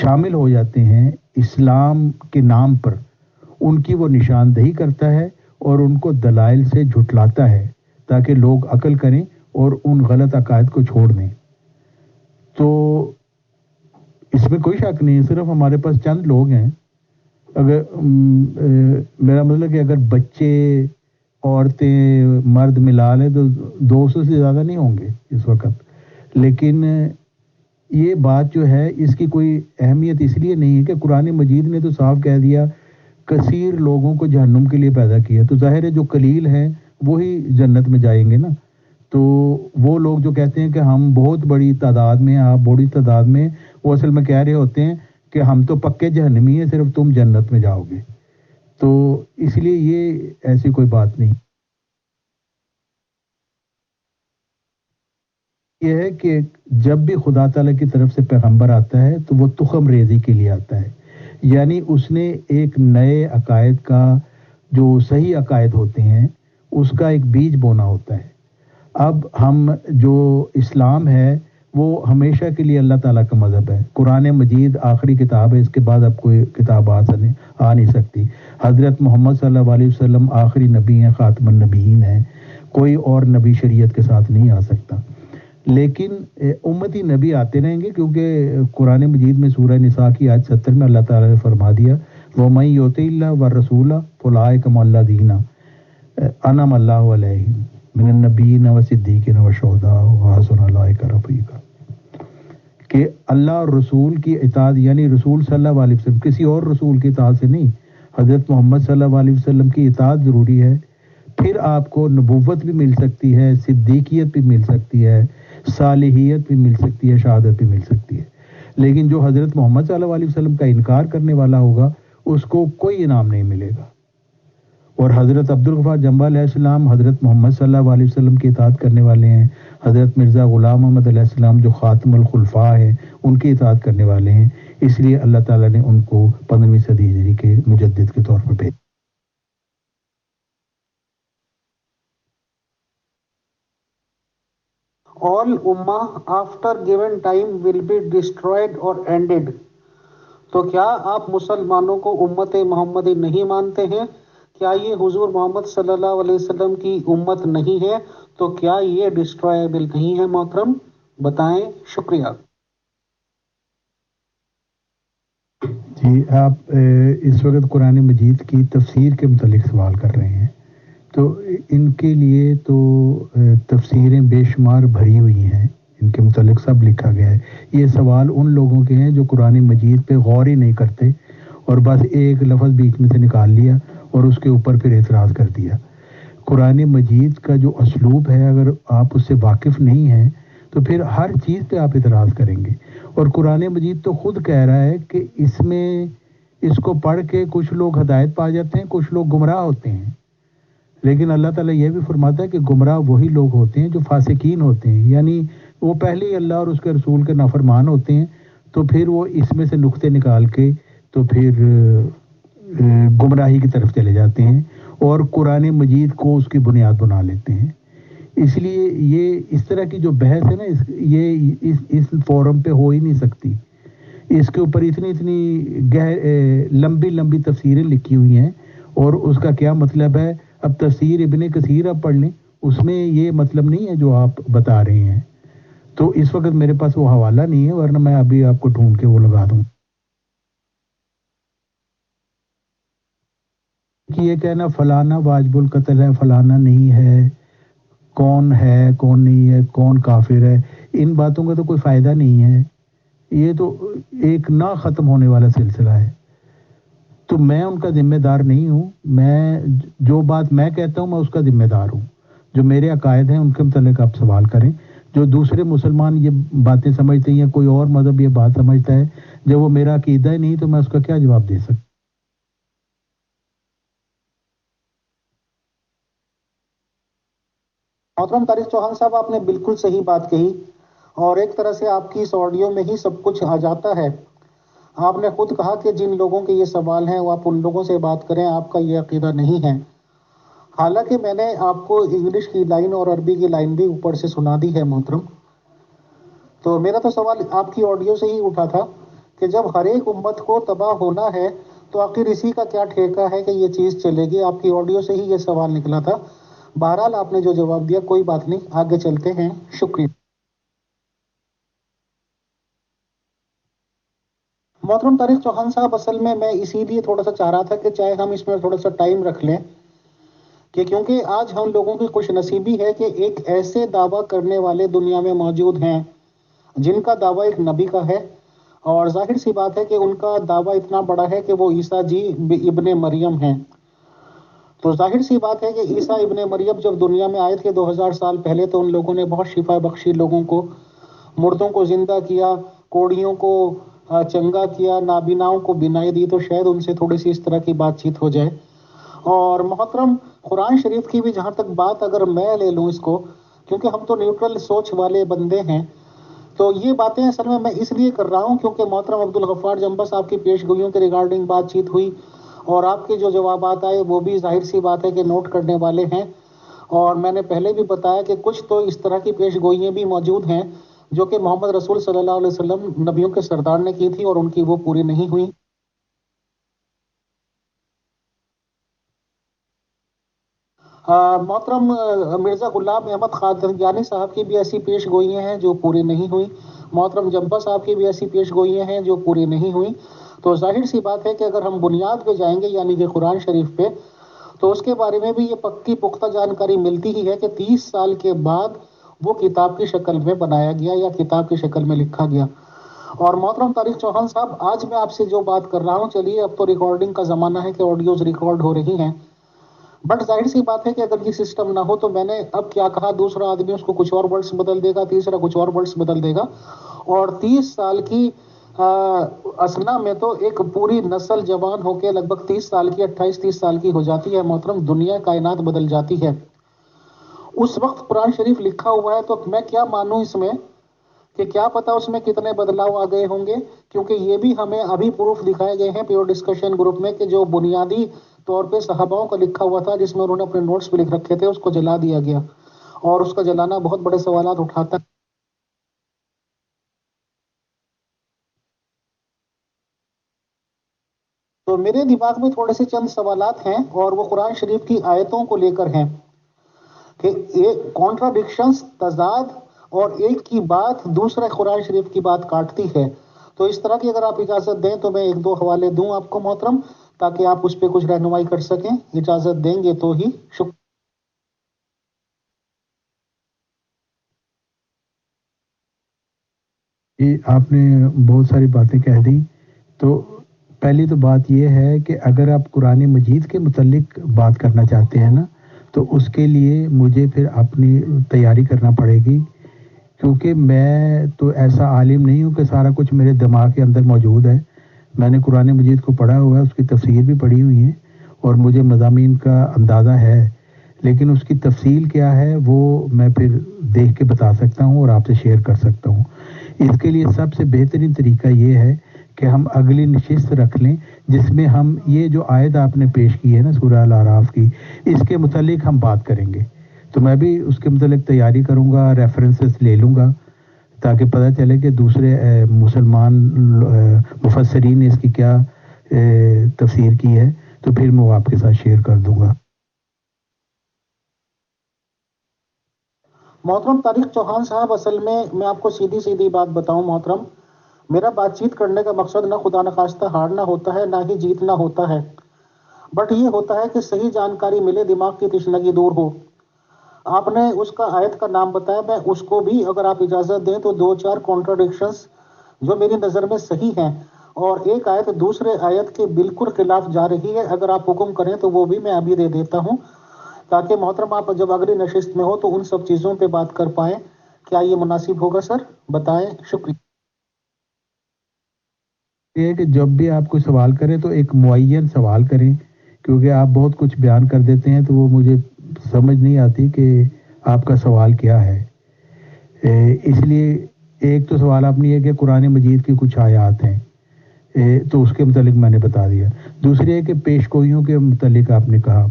شامل ہو جاتے ہیں اسلام کے نام پر ان کی وہ نشاندہی کرتا ہے اور ان کو دلائل سے جھٹلاتا ہے تاکہ لوگ عقل کریں اور ان غلط عقائد کو چھوڑ دیں۔ تو اس میں کوئی شک نہیں ہے، صرف ہمارے پاس چند لوگ ہیں، اگر میرا مطلب کہ اگر بچے عورتیں مرد ملا لیں تو 200 سے زیادہ نہیں ہوں گے اس وقت، لیکن یہ بات جو ہے اس کی کوئی اہمیت اس لیے نہیں ہے کہ قرآن مجید نے تو صاف کہہ دیا کثیر لوگوں کو جہنم کے لیے پیدا کیا، تو ظاہر ہے جو قلیل ہیں وہی جنت میں جائیں گے نا۔ تو وہ لوگ جو کہتے ہیں کہ ہم بہت بڑی تعداد میں آپ بڑی تعداد میں، وہ اصل میں کہہ رہے ہوتے ہیں کہ ہم تو پکے جہنمی ہیں، صرف تم جنت میں جاؤ گے، تو اس لیے یہ ایسی کوئی بات نہیں۔ یہ ہے کہ جب بھی خدا تعالیٰ کی طرف سے پیغمبر آتا ہے تو وہ تخم ریزی کے لیے آتا ہے، یعنی اس نے ایک نئے عقائد کا جو صحیح عقائد ہوتے ہیں اس کا ایک بیج بونا ہوتا ہے۔ اب ہم جو اسلام ہے وہ ہمیشہ کے لیے اللہ تعالیٰ کا مذہب ہے، قرآن مجید آخری کتاب ہے، اس کے بعد اب کوئی کتاب آ نہیں سکتی۔ حضرت محمد صلی اللہ علیہ وسلم آخری نبی ہیں، خاتم النبیین ہیں، کوئی اور نبی شریعت کے ساتھ نہیں آ سکتا، لیکن امتی نبی آتے رہیں گے، کیونکہ قرآن مجید میں سورہ نساء کی آیت 70 میں اللہ تعالیٰ نے فرما دیا وَمَن يُطِعِ اللَّهَ وَالرَّسُولَ فَأُولَٰئِکَ مَعَ الَّذِینَ أَنْعَمَ اللَّهُ عَلَیْہِم مِنَ النَّبِیِّینَ وَالصِّدِّیقِینَ وَالشُّہَدَاءِ وَحَسُنَ أُولَٰئِکَ رفیقا، کہ اللہ اور رسول کی اطاعت، یعنی رسول صلی اللہ علیہ وسلم، کسی اور رسول کی اطاعت سے نہیں، حضرت محمد صلی اللہ علیہ وسلم کی اطاعت ضروری ہے، پھر آپ کو نبوت بھی مل سکتی ہے، صدیقیت بھی مل سکتی ہے، صالحیت بھی مل سکتی ہے، شہادت بھی مل سکتی ہے، لیکن جو حضرت محمد صلی اللہ علیہ وسلم کا انکار کرنے والا ہوگا اس کو کوئی انعام نہیں ملے گا۔ اور حضرت عبدالغفار جمبہ علیہ السلام حضرت محمد صلی اللہ علیہ وسلم کی اطاعت کرنے والے ہیں، حضرت مرزا غلام محمد علیہ السلام جو خاتم الخلفاء ہیں ان کی اطاعت کرنے والے ہیں، اس لیے اللہ تعالیٰ نے ان کو 15ویں صدی ہجری کے مجدد کے طور پر بھیجا۔ All ummah after given time will be destroyed or ended. تو کیا آپ مسلمانوں کو امت محمدی نہیں مانتے ہیں؟ کیا یہ حضور محمد صلی اللہ علیہ وسلم کی امت نہیں ہے؟ تو کیا یہ ڈسٹرائبل نہیں ہے؟ محترم بتائیں، شکریہ۔ جی، آپ اس وقت قرآن مجید کی تفسیر کے متعلق سوال کر رہے ہیں، تو ان کے لیے تو تفسیریں بے شمار بھری ہوئی ہیں ان کے متعلق سب لکھا گیا ہے. یہ سوال ان لوگوں کے ہیں جو قرآن مجید پہ غور ہی نہیں کرتے اور بس ایک لفظ بیچ میں سے نکال لیا اور اس کے اوپر پھر اعتراض کر دیا. قرآن مجید کا جو اسلوب ہے اگر آپ اس سے واقف نہیں ہیں تو پھر ہر چیز پہ آپ اعتراض کریں گے. اور قرآن مجید تو خود کہہ رہا ہے کہ اس کو پڑھ کے کچھ لوگ ہدایت پا جاتے ہیں، کچھ لوگ گمراہ ہوتے ہیں. لیکن اللہ تعالیٰ یہ بھی فرماتا ہے کہ گمراہ وہی لوگ ہوتے ہیں جو فاسقین ہوتے ہیں، یعنی وہ پہلے ہی اللہ اور اس کے رسول کے نافرمان ہوتے ہیں، تو پھر وہ اس میں سے نقطے نکال کے تو پھر گمراہی کی طرف چلے جاتے ہیں اور قرآن مجید کو اس کی بنیاد بنا لیتے ہیں. اس لیے یہ اس طرح کی جو بحث ہے نا یہ اس فورم پہ ہو ہی نہیں سکتی. اس کے اوپر اتنی لمبی لمبی تفسیریں لکھی ہوئی ہیں اور اس کا کیا مطلب ہے. اب تفسیر ابن کثیر اب پڑھ لیں، اس میں یہ مطلب نہیں ہے جو آپ بتا رہے ہیں. تو اس وقت میرے پاس وہ حوالہ نہیں ہے، ورنہ میں ابھی آپ کو ڈھونڈ کے وہ لگا دوں. کہ یہ کہنا فلانا واجب القتل ہے، فلانا نہیں ہے، کون نہیں ہے، کون کافر ہے، ان باتوں کا تو کوئی فائدہ نہیں ہے. یہ تو ایک نہ ختم ہونے والا سلسلہ ہے. تو میں ان کا ذمہ دار نہیں ہوں. میں جو بات میں کہتا ہوں میں اس کا ذمہ دار ہوں. جو میرے عقائد ہیں ان کے متعلق آپ سوال کریں. جو دوسرے مسلمان یہ باتیں سمجھتے ہیں یا کوئی اور مذہب یہ بات سمجھتا ہے، جب وہ میرا عقیدہ ہی نہیں تو میں اس کا کیا جواب دے سکتا. محترم طارق چوہان صاحب، آپ نے بالکل صحیح بات کہی اور ایک طرح سے آپ کی اس آڈیو میں ہی سب کچھ آ جاتا ہے. آپ نے خود کہا کہ جن لوگوں کے یہ سوال ہیں وہ آپ ان لوگوں سے بات کریں، آپ کا یہ عقیدہ نہیں ہے. حالانکہ میں نے آپ کو انگلش کی لائن اور عربی کی لائن بھی اوپر سے سنا دی ہے محترم. تو میرا تو سوال آپ کی آڈیو سے ہی اٹھا تھا کہ جب ہر ایک امت کو تباہ ہونا ہے تو آخر اسی کا کیا ٹھیکہ ہے کہ یہ چیز چلے گی. آپ کی آڈیو سے ہی یہ سوال نکلا تھا. بہرحال آپ نے جو جواب دیا کوئی بات نہیں، آگے چلتے ہیں. شکریہ. محترم طارق چوہان صاحب، اصل میں اسی لیے تھوڑا سا چاہ رہا تھا کہ چاہے ہم اس میں تھوڑا سا ٹائم رکھ لیں، کہ کیونکہ آج ہم لوگوں کی خوش نصیبی ہے کہ ایک ایسے دعویٰ کرنے والے دنیا میں موجود ہیں جن کا دعویٰ ایک نبی کا ہے، اور ظاہر سی بات ہے کہ ان کا دعویٰ اتنا بڑا ہے کہ وہ عیسیٰ جی ابن مریم ہیں. تو ظاہر سی بات ہے کہ عیسیٰ ابن مریم جب دنیا میں آئے تھے 2000 سال پہلے تو ان لوگوں نے بہت شفا بخشی لوگوں کو، مردوں کو زندہ کیا، کوڑیوں کو چنگا کیا، نابیناؤں کو بینائی دی. تو شاید ان سے تھوڑی سی اس طرح کی بات چیت ہو جائے. اور محترم قرآن شریف کی بھی جہاں تک بات اگر میں لے لوں اس کو، کیونکہ ہم تو نیوٹرل سوچ والے بندے ہیں، تو یہ باتیں اصل میں اس لیے کر رہا ہوں کیونکہ محترم عبدالغفار جنبہ صاحب کی پیش گوئیوں کے ریگارڈنگ بات چیت ہوئی اور آپ کے جو جوابات آئے وہ بھی ظاہر سی بات ہے کہ نوٹ کرنے والے ہیں. اور میں نے پہلے بھی بتایا کہ کچھ تو اس طرح کی پیش گوئیاں بھی موجود ہیں جو کہ محمد رسول صلی اللہ علیہ وسلم نبیوں کے سردار نے کی تھی اور ان کی وہ پوری نہیں ہوئی. محترم مرزا غلام احمد قادیانی صاحب کی بھی ایسی پیش گوئیاں ہیں جو پوری نہیں ہوئی. محترم جنبہ صاحب کی بھی ایسی پیش گوئیاں ہیں جو پوری نہیں ہوئی. تو ظاہر سی بات ہے کہ اگر ہم بنیاد پہ جائیں گے یعنی کہ قرآن شریف پہ، تو اس کے بارے میں بھی یہ پکی پختہ جانکاری ملتی ہی ہے کہ 30 سال کے بعد وہ کتاب کی شکل میں بنایا گیا یا کتاب کی شکل میں لکھا گیا. اور محترم طارق چوہان صاحب، آج میں آپ سے جو بات کر رہا ہوں، چلیے اب تو ریکارڈنگ کا زمانہ ہے کہ آڈیوز ریکارڈ ہو رہی ہیں، بٹ ظاہر سی بات ہے کہ اگر یہ سسٹم نہ ہو تو میں نے اب کیا کہا، دوسرا آدمی اس کو کچھ اور ورڈز بدل دے گا، تیسرا کچھ اور ورڈز بدل دے گا، اور 30 سال کی اسنا میں تو ایک پوری نسل جوان ہو کے لگ بھگ 30 سال کی 28-30 سال کی ہو جاتی ہے محترم. دنیا کائنات بدل جاتی ہے. اس وقت قرآن شریف لکھا ہوا ہے تو میں کیا مانوں اس میں کہ کیا پتا اس میں کتنے بدلاؤ آ گئے ہوں گے. کیونکہ یہ بھی ہمیں ابھی پروف دکھائے گئے ہیں پیور ڈسکشن گروپ میں کہ جو بنیادی طور پہ صحاباؤں کا لکھا ہوا تھا جس میں انہوں نے اپنے نوٹس بھی لکھ رکھے تھے اس کو جلا دیا گیا، اور اس کا جلانا بہت بڑے سوالات اٹھاتا ہے. تو میرے دماغ میں تھوڑے سے چند سوالات ہیں اور وہ قرآن شریف کی آیتوں کو لے کر ہیں کہ ایک کانٹراڈکشنز، تضاد، اور ایک کی بات دوسرے قرآن شریف کی بات کاٹتی ہے. تو اس طرح کی اگر آپ اجازت دیں تو میں 1-2 حوالے دوں آپ کو محترم، تاکہ آپ اس پہ کچھ رہنمائی کر سکیں. اجازت دیں گے تو ہی. شکریہ. یہ آپ نے بہت ساری باتیں کہہ دی. تو پہلی تو بات یہ ہے کہ اگر آپ قرآن مجید کے متعلق بات کرنا چاہتے ہیں نا تو اس کے لیے مجھے پھر اپنی تیاری کرنا پڑے گی، کیونکہ میں تو ایسا عالم نہیں ہوں کہ سارا کچھ میرے دماغ کے اندر موجود ہے. میں نے قرآن مجید کو پڑھا ہوا ہے، اس کی تفسیر بھی پڑھی ہوئی ہے اور مجھے مضامین کا اندازہ ہے، لیکن اس کی تفصیل کیا ہے وہ میں پھر دیکھ کے بتا سکتا ہوں اور آپ سے شیئر کر سکتا ہوں. اس کے لیے سب سے بہترین طریقہ یہ ہے کہ ہم اگلی نشست رکھ لیں جس میں ہم یہ جو آیت آپ نے پیش کی ہے نا سورہ الاعراف کی، اس کے متعلق ہم بات کریں گے. تو میں بھی اس کے متعلق تیاری کروں گا، ریفرنسز لے لوں گا تاکہ پتہ چلے کہ دوسرے مسلمان مفسرین نے اس کی کیا تفسیر کی ہے، تو پھر میں وہ آپ کے ساتھ شیئر کر دوں گا. محترم طارق چوہان صاحب، اصل میں آپ کو سیدھی بات بتاؤں محترم، میرا بات چیت کرنے کا مقصد نہ خدا نخواستہ ہارنا ہوتا ہے نہ ہی جیتنا ہوتا ہے، بٹ یہ ہوتا ہے کہ صحیح جانکاری ملے، دماغ کی تشنگی دور ہو. آپ نے اس کا آیت کا نام بتایا، میں اس کو بھی اگر آپ اجازت دیں تو 2-4 کانٹراڈکشنز جو میری نظر میں صحیح ہیں اور ایک آیت دوسرے آیت کے بالکل خلاف جا رہی ہے، اگر آپ حکم کریں تو وہ بھی میں ابھی دے دیتا ہوں تاکہ محترم آپ جب اگلی نشست میں ہو تو ان سب چیزوں پہ بات کر پائیں. کیا یہ مناسب ہوگا سر؟ بتائیں. شکریہ. یہ کہ جب بھی آپ کوئی سوال کریں تو ایک معین سوال کریں، کیونکہ آپ بہت کچھ بیان کر دیتے ہیں تو وہ مجھے سمجھ نہیں آتی کہ آپ کا سوال کیا ہے. اس لیے ایک تو سوال آپ نے یہ کہ قرآن مجید کی کچھ آیات ہیں تو اس کے متعلق میں نے بتا دیا. دوسری ہے کہ پیش گوئیوں کے متعلق آپ نے کہا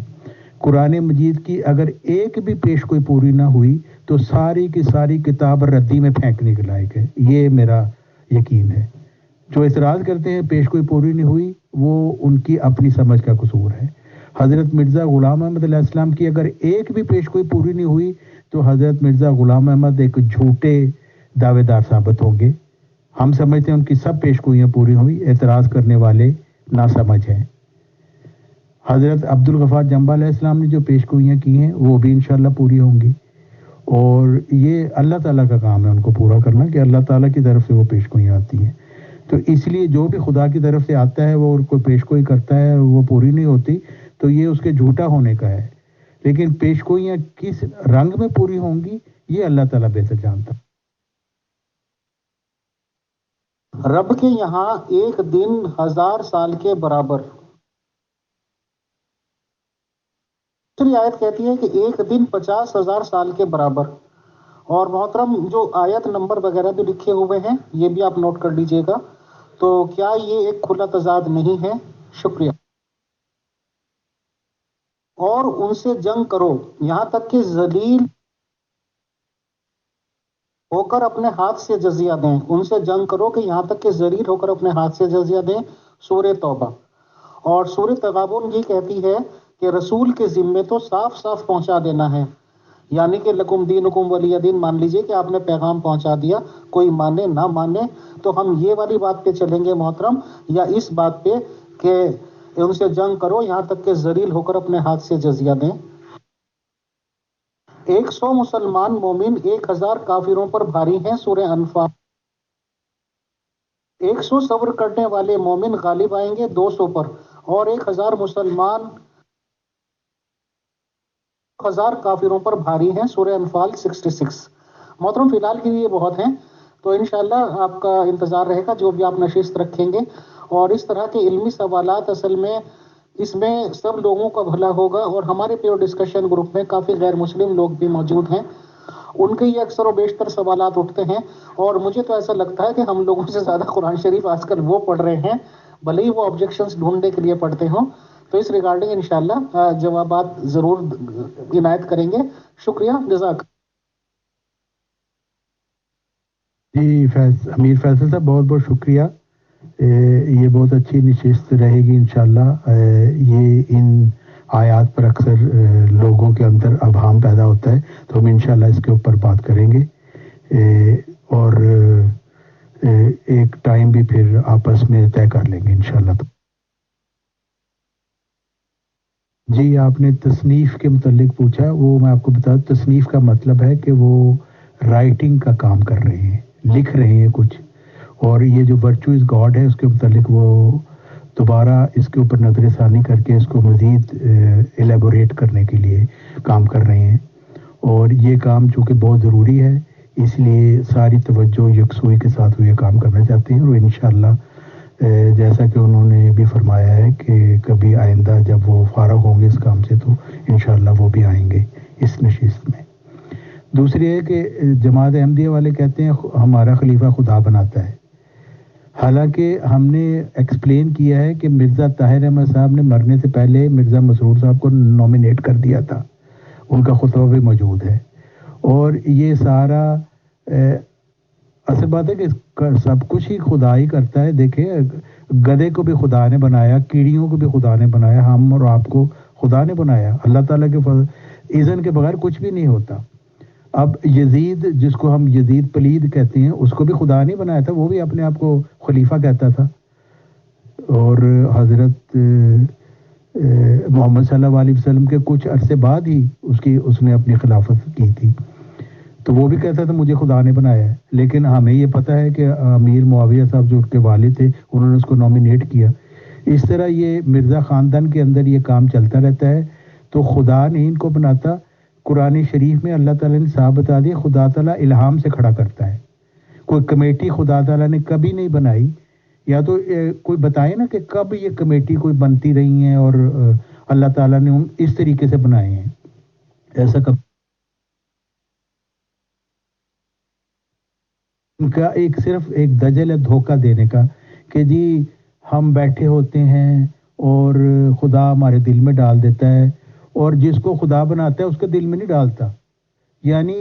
قرآن مجید کی اگر ایک بھی پیش گوئی پوری نہ ہوئی تو ساری کی ساری کتاب ردی میں پھینکنے کے لائق ہے. یہ میرا یقین ہے. جو اعتراض کرتے ہیں پیش گوئی پوری نہیں ہوئی وہ ان کی اپنی سمجھ کا قصور ہے. حضرت مرزا غلام احمد علیہ السلام کی اگر ایک بھی پیش گوئی پوری نہیں ہوئی تو حضرت مرزا غلام احمد ایک جھوٹے دعوے دار ثابت ہوں گے. ہم سمجھتے ہیں ان کی سب پیش گوئیاں پوری ہوئی، اعتراض کرنے والے ناسمجھ ہیں. حضرت عبدالغفار جمبہ علیہ السلام نے جو پیش گوئیاں کی ہیں وہ بھی انشاءاللہ پوری ہوں گی، اور یہ اللہ تعالیٰ کا کام ہے ان کو پورا کرنا کہ اللہ تعالیٰ کی طرف سے وہ پیش گوئیاں آتی ہیں. تو اس لیے جو بھی خدا کی طرف سے آتا ہے وہ کوئی پیش گوئی کرتا ہے وہ پوری نہیں ہوتی تو یہ اس کے جھوٹا ہونے کا ہے، لیکن پیش گوئیاں کس رنگ میں پوری ہوں گی یہ اللہ تعالیٰ بہتر جانتا. رب کے یہاں ایک دن 1000 سال کے برابر. دوسری آیت کہتی ہے کہ ایک دن 50,000 سال کے برابر. اور محترم جو آیت نمبر وغیرہ بھی لکھے ہوئے ہیں یہ بھی آپ نوٹ کر لیجئے گا. تو کیا یہ ایک کھلا تضاد نہیں ہے؟ شکریہ. اور ان سے جنگ کرو یہاں تک کہ ذلیل ہو کر اپنے ہاتھ سے جزیہ دیں. ان سے جنگ کرو کہ یہاں تک کہ ذلیل ہو کر اپنے ہاتھ سے جزیہ دیں. سورہ توبہ. اور سورہ تغابن یہ کہتی ہے کہ رسول کے ذمے تو صاف صاف پہنچا دینا ہے، یعنی کہ لکم دینکم ولی دین. مان لیجئے کہ آپ نے پیغام پہنچا دیا، کوئی مانے نہ مانے تو ہم یہ والی بات پہ چلیں گے محترم، یا اس بات پہ کہ ان سے جنگ کرو یہاں تک کہ ذلیل ہو کر اپنے ہاتھ سے جزیہ دیں. 100 مسلمان مومن 1000 کافروں پر بھاری ہیں. سورہ انفال. 100 صبر کرنے والے مومن غالب آئیں گے 200 پر، اور 1000 مسلمان 1000 کافروں پر بھاری ہیں. سورہ انفال 66. محترم فی الحال کے لیے بہت ہیں، تو انشاءاللہ آپ کا انتظار رہے گا جو بھی آپ نشست رکھیں گے. اور اس طرح کے علمی سوالات اصل میں اس میں سب لوگوں کا بھلا ہوگا. اور ہمارے پیور ڈسکشن گروپ میں کافی غیر مسلم لوگ بھی موجود ہیں، ان کے یہ اکثر و بیشتر سوالات اٹھتے ہیں، اور مجھے تو ایسا لگتا ہے کہ ہم لوگوں سے زیادہ قرآن شریف آج کل وہ پڑھ رہے ہیں، بھلے ہی وہ آبجیکشنز ڈھونڈنے کے لیے پڑھتے ہوں. تو اس ریگارڈنگ انشاءاللہ جوابات ضرور عنایت کریں گے. شکریہ. جزاک. جی امیر فیصل صاحب بہت بہت شکریہ. یہ بہت اچھی نشست رہے گی انشاءاللہ. یہ ان آیات پر اکثر لوگوں کے اندر ابہام پیدا ہوتا ہے تو ہم انشاءاللہ اس کے اوپر بات کریں گے، اور ایک ٹائم بھی پھر آپس میں طے کر لیں گے انشاءاللہ. جی آپ نے تصنیف کے متعلق پوچھا، وہ میں آپ کو بتا تصنیف کا مطلب ہے کہ وہ رائٹنگ کا کام کر رہے ہیں، لکھ رہے ہیں کچھ. اور یہ جو ورچو از گاڈ ہے اس کے متعلق وہ دوبارہ اس کے اوپر نظر ثانی کر کے اس کو مزید ایلیبوریٹ کرنے کے لیے کام کر رہے ہیں، اور یہ کام چونکہ بہت ضروری ہے اس لیے ساری توجہ یکسوئی کے ساتھ وہ یہ کام کرنا چاہتے ہیں، اور انشاءاللہ جیسا کہ انہوں نے بھی فرمایا ہے کہ کبھی آئندہ جب وہ فارغ ہوں گے اس کام سے تو انشاءاللہ وہ بھی آئیں گے اس نشست میں۔ دوسری ہے کہ جماعت احمدیہ والے کہتے ہیں ہمارا خلیفہ خدا بناتا ہے، حالانکہ ہم نے ایکسپلین کیا ہے کہ مرزا طاہر احمد صاحب نے مرنے سے پہلے مرزا مسرور صاحب کو نومینیٹ کر دیا تھا، ان کا خطبہ بھی موجود ہے، اور یہ سارا اصل بات ہے کہ سب کچھ ہی خدا ہی کرتا ہے۔ دیکھیں گدھے کو بھی خدا نے بنایا، کیڑیوں کو بھی خدا نے بنایا، ہم اور آپ کو خدا نے بنایا، اللہ تعالیٰ کے اذن کے بغیر کچھ بھی نہیں ہوتا۔ اب یزید جس کو ہم یزید پلید کہتے ہیں اس کو بھی خدا نہیں بنایا تھا، وہ بھی اپنے آپ کو خلیفہ کہتا تھا، اور حضرت محمد صلی اللہ علیہ وسلم کے کچھ عرصے بعد ہی اس نے اپنی خلافت کی تھی، تو وہ بھی کہتا تھا مجھے خدا نے بنایا ہے، لیکن ہمیں یہ پتہ ہے کہ امیر معاویہ صاحب جو ان کے والد تھے انہوں نے اس کو نومینیٹ کیا۔ اس طرح یہ مرزا خاندان کے اندر یہ کام چلتا رہتا ہے، تو خدا نہیں ان کو بناتا۔ قرآن شریف میں اللہ تعالیٰ نے صاحب بتا دیا خدا تعالیٰ الہام سے کھڑا کرتا ہے، کوئی کمیٹی خدا تعالیٰ نے کبھی نہیں بنائی، یا تو کوئی بتائے نا کہ کب یہ کمیٹی کوئی بنتی رہی ہیں اور اللہ تعالیٰ نے اس طریقے سے بنائے ہیں، ایسا کب ان کا صرف ایک دجل ہے دھوکہ دینے کا کہ جی ہم بیٹھے ہوتے ہیں اور خدا ہمارے دل میں ڈال دیتا ہے، اور جس کو خدا بناتا ہے اس کے دل میں نہیں ڈالتا، یعنی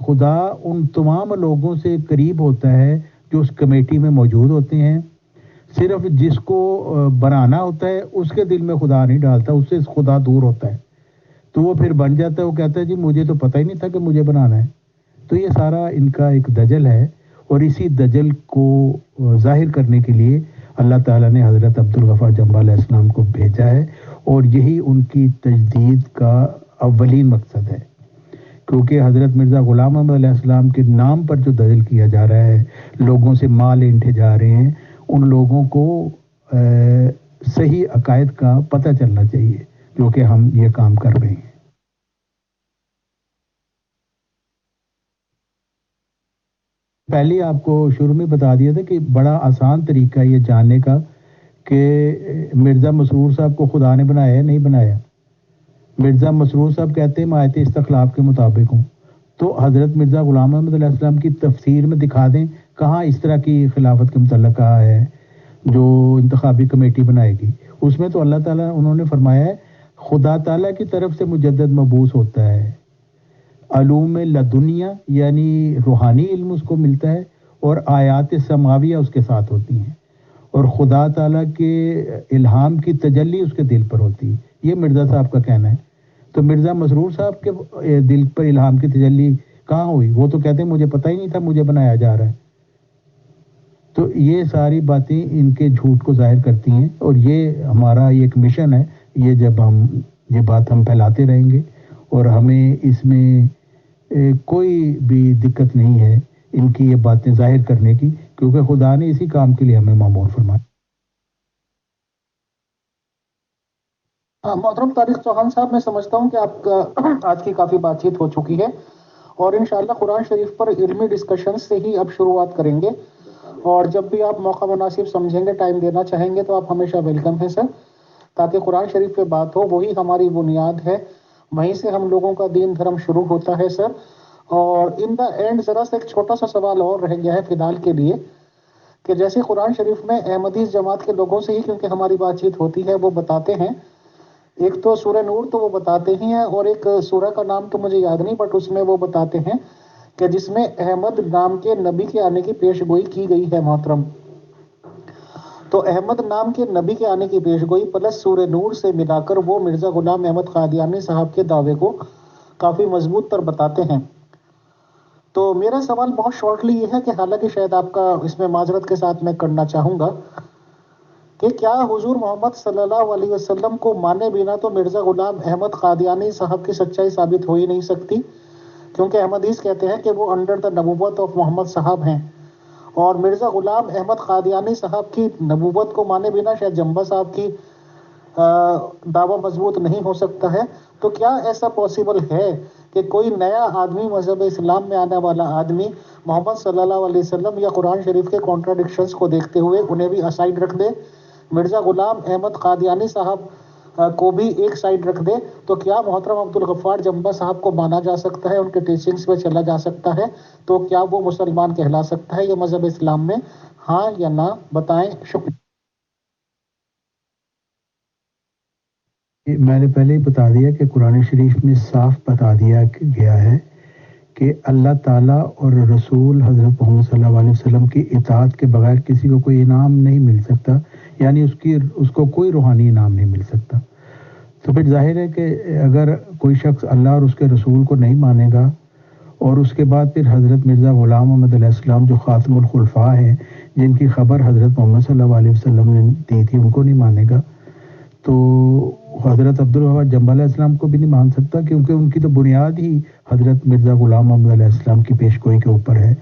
خدا ان تمام لوگوں سے قریب ہوتا ہے جو اس کمیٹی میں موجود ہوتے ہیں، صرف جس کو بنانا ہوتا ہے اس کے دل میں خدا نہیں ڈالتا، اس سے خدا دور ہوتا ہے، تو وہ پھر بن جاتا ہے، وہ کہتا ہے جی مجھے تو پتہ ہی نہیں تھا کہ مجھے بنانا ہے۔ تو یہ سارا ان کا ایک دجل ہے، اور اسی دجل کو ظاہر کرنے کے لیے اللہ تعالیٰ نے حضرت عبدالغفار جمبہ علیہ السلام کو بھیجا ہے، اور یہی ان کی تجدید کا اولین مقصد ہے، کیونکہ حضرت مرزا غلام احمد علیہ السلام کے نام پر جو دجل کیا جا رہا ہے، لوگوں سے مال اینٹھے جا رہے ہیں، ان لوگوں کو صحیح عقائد کا پتہ چلنا چاہیے، جو کہ ہم یہ کام کر رہے ہیں۔ پہلے آپ کو شروع میں بتا دیا تھا کہ بڑا آسان طریقہ یہ جاننے کا کہ مرزا مسرور صاحب کو خدا نے بنایا ہے نہیں بنایا۔ مرزا مسرور صاحب کہتے ہیں آیت استخلاف کے مطابق ہوں، تو حضرت مرزا غلام احمد علیہ السلام کی تفسیر میں دکھا دیں کہاں اس طرح کی خلافت کے متعلق کہا ہے جو انتخابی کمیٹی بنائے گی۔ اس میں تو اللہ تعالیٰ انہوں نے فرمایا ہے خدا تعالیٰ کی طرف سے مجدد مبعوث ہوتا ہے، علوم لدنیا یعنی روحانی علم اس کو ملتا ہے، اور آیات سماویہ اس کے ساتھ ہوتی ہیں، اور خدا تعالیٰ کے الہام کی تجلی اس کے دل پر ہوتی ہے، یہ مرزا صاحب کا کہنا ہے۔ تو مرزا مسرور صاحب کے دل پر الہام کی تجلی کہاں ہوئی؟ وہ تو کہتے ہیں مجھے پتہ ہی نہیں تھا مجھے بنایا جا رہا ہے۔ تو یہ ساری باتیں ان کے جھوٹ کو ظاہر کرتی ہیں، اور یہ ہمارا ایک مشن ہے، یہ جب ہم یہ بات ہم پھیلاتے رہیں گے، اور ہمیں اس میں کوئی بھی دقت نہیں ہے ان کی یہ باتیں ظاہر کرنے کی، کیونکہ خدا نے اسی کام کے لیے ہمیں مامور فرمایا۔ محترم طارق چوہان صاحب، میں سمجھتا ہوں کہ آپ کا آج کی کافی بات چیت ہو چکی ہے، اور انشاءاللہ قرآن شریف پر علمی ڈسکشن سے ہی اب شروعات کریں گے، اور جب بھی آپ موقع مناسب سمجھیں گے، ٹائم دینا چاہیں گے تو آپ ہمیشہ ویلکم ہیں سر، تاکہ قرآن شریف پہ بات ہو، وہی ہماری بنیاد ہے، وہیں سے ہم لوگوں کا دین دھرم شروع ہوتا ہے سر۔ اور ان دا اینڈ ذرا سا ایک چھوٹا سا سوال اور رہ گیا ہے فی الحال کے لیے، کہ جیسے قرآن شریف میں احمدیز جماعت کے لوگوں سے ہی کیونکہ ہماری بات چیت ہوتی ہے، وہ بتاتے ہیں، ایک تو سورہ نور تو وہ بتاتے ہی ہیں، اور ایک سورہ کا نام تو مجھے یاد نہیں، بٹ اس میں وہ بتاتے ہیں کہ جس میں احمد نام کے نبی کے آنے کی پیش گوئی کی گئی ہے محترم۔ تو احمد نام کے نبی کے آنے کی پیش گوئی پلس سورہ نور سے ملا کر وہ مرزا غلام احمد قادیانی صاحب کے دعوے کو کافی مضبوط تر بتاتے ہیں۔ تو میرا سوال بہت شارٹلی یہ ہے کہ حالانکہ شاید آپ کا اس میں معذرت کے ساتھ میں کرنا چاہوں گا کہ کیا حضور محمد صلی اللہ علیہ وسلم کو مانے بنا تو مرزا غلام احمد قادیانی صاحب کی سچائی ثابت ہو ہی نہیں سکتی، کیونکہ احمدیز کہتے ہیں کہ وہ انڈر دا نبوت آف محمد صاحب ہیں، اور مرزا غلام احمد قادیانی صاحب کی نبوت کو مانے بنا شاید جمبا صاحب کی دعویٰ مضبوط نہیں ہو سکتا ہے. تو کیا ایسا پاسبل ہے کہ کوئی نیا آدمی مذہب اسلام میں آنے والا آدمی محمد صلی اللہ علیہ وسلم یا قرآن شریف کے کانٹراڈکشنز کو دیکھتے ہوئے انہیں بھی اسائڈ رکھ دے, مرزا غلام احمد قادیانی صاحب کو بھی ایک سائڈ رکھ دے؟ تو کیا محترم عبدالغفار جمبا صاحب کو مانا جا سکتا ہے, ان کے ٹیچنگز پہ چلا جا سکتا ہے؟ تو کیا وہ مسلمان کہلا سکتا ہے یہ مذہب اسلام میں؟ ہاں یا نہ بتائیں. شکریہ. میں نے پہلے ہی بتا دیا کہ قرآن شریف میں صاف بتا دیا گیا ہے کہ اللہ تعالیٰ اور رسول حضرت محمد صلی اللہ علیہ وسلم کی اطاعت کے بغیر کسی کو کوئی انعام نہیں مل سکتا, یعنی اس کو کوئی روحانی انعام نہیں مل سکتا. تو پھر ظاہر ہے کہ اگر کوئی شخص اللہ اور اس کے رسول کو نہیں مانے گا اور اس کے بعد پھر حضرت مرزا غلام محمد علیہ السلام جو خاتم الخلفاء ہیں, جن کی خبر حضرت محمد صلی اللہ علیہ وسلم نے دی تھی, ان کو نہیں مانے گا تو حضرت عبدالغفار جمبا علیہ السلام کو بھی نہیں مان سکتا, کیونکہ ان کی تو بنیاد ہی حضرت مرزا غلام محمد علیہ السلام کی پیشگوئی کے اوپر ہے,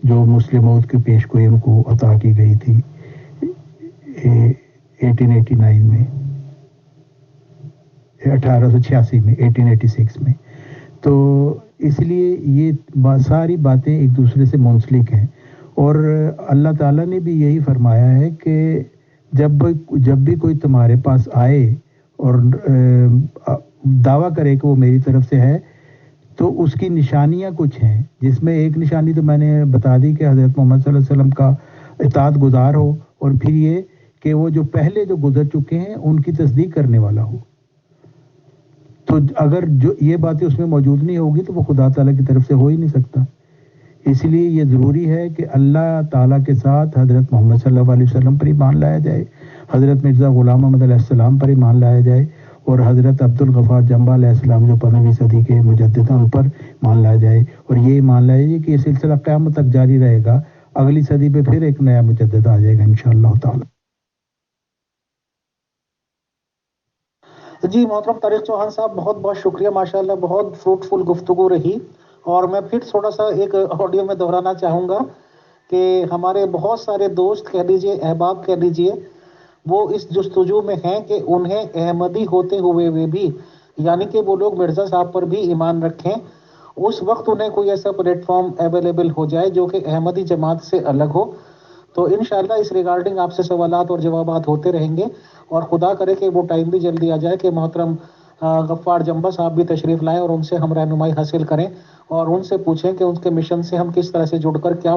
جو مسلم موت کی پیشگوئی ان کو عطا کی گئی تھی 1889 میں, 1886 میں, 1886 میں. تو اس لیے یہ ساری باتیں ایک دوسرے سے منسلک ہیں. اور اللہ تعالیٰ نے بھی یہی فرمایا ہے کہ جب بھی کوئی تمہارے پاس آئے اور دعویٰ کرے کہ وہ میری طرف سے ہے, تو اس کی نشانیاں کچھ ہیں, جس میں ایک نشانی تو میں نے بتا دی کہ حضرت محمد صلی اللہ علیہ وسلم کا اطاعت گزار ہو, اور پھر یہ کہ وہ جو پہلے جو گزر چکے ہیں ان کی تصدیق کرنے والا ہو. تو اگر جو یہ باتیں اس میں موجود نہیں ہوگی تو وہ خدا تعالیٰ کی طرف سے ہو ہی نہیں سکتا. اس لیے یہ ضروری ہے کہ اللہ تعالیٰ کے ساتھ حضرت محمد صلی اللہ علیہ وسلم پر ایمان لایا جائے, حضرت مرزا غلام محمد علیہ السلام پر ایمان لایا جائے, اور حضرت عبدالغفار جمبا علیہ السلام جو 15ویں صدی کے مجدد ہیں ان پر ایمان لایا جائے, اور یہ ایمان لایا جائے کہ یہ سلسلہ قیامت تک جاری رہے گا. اگلی صدی پہ پھر ایک نیا مجدد آ جائے گا انشاءاللہ تعالی. جی محترم طارق چوہان صاحب, بہت بہت شکریہ, ماشاءاللہ بہت فروٹفل گفتگو رہی. اور میں پھر تھوڑا سا ایک آڈیو میں دہرانا چاہوں گا کہ ہمارے بہت سارے دوست کہہ لیجئے, احباب کہہ لیجئے, وہ اس جستجو میں ہیں کہ انہیں احمدی ہوتے ہوئے بھی, یعنی کہ وہ لوگ مرزا صاحب پر بھی ایمان رکھیں, اس وقت انہیں کوئی ایسا پلیٹ فارم اویلیبل ہو جائے جو کہ احمدی جماعت سے الگ ہو. تو انشاءاللہ اس ریگارڈنگ آپ سے سوالات اور جوابات ہوتے رہیں گے, اور خدا کرے کہ وہ ٹائم بھی جلدی آ جائے کہ محترم غفار جمبا صاحب بھی تشریف لائیں اور ان سے ہم رہنمائی حاصل کریں, اور ان سے پوچھیں کہ ان کے مشن سے ہم کس طرح سے جڑ کر کیا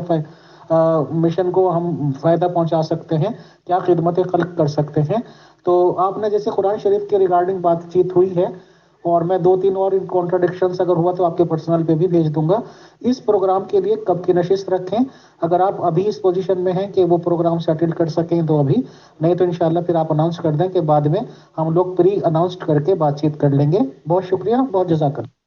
مشن کو ہم فائدہ پہنچا سکتے ہیں, کیا خدمت خلق کر سکتے ہیں. تو آپ نے جیسے قرآن شریف کے ریگارڈنگ بات چیت ہوئی ہے, اور میں 2-3 اور کانٹراڈکشنز اگر ہوا تو آپ کے پرسنل پہ بھی بھیج دوں گا. اس پروگرام کے لیے کب کی نشست رکھیں, اگر آپ ابھی اس پوزیشن میں ہیں کہ وہ پروگرام سے اٹینڈ کر سکیں تو ابھی, نہیں تو انشاءاللہ پھر آپ اناؤنس کر دیں کہ بعد میں ہم لوگ پری اناؤنسڈ کر کے بات چیت کر لیں گے. بہت شکریہ, بہت جزاک اللہ.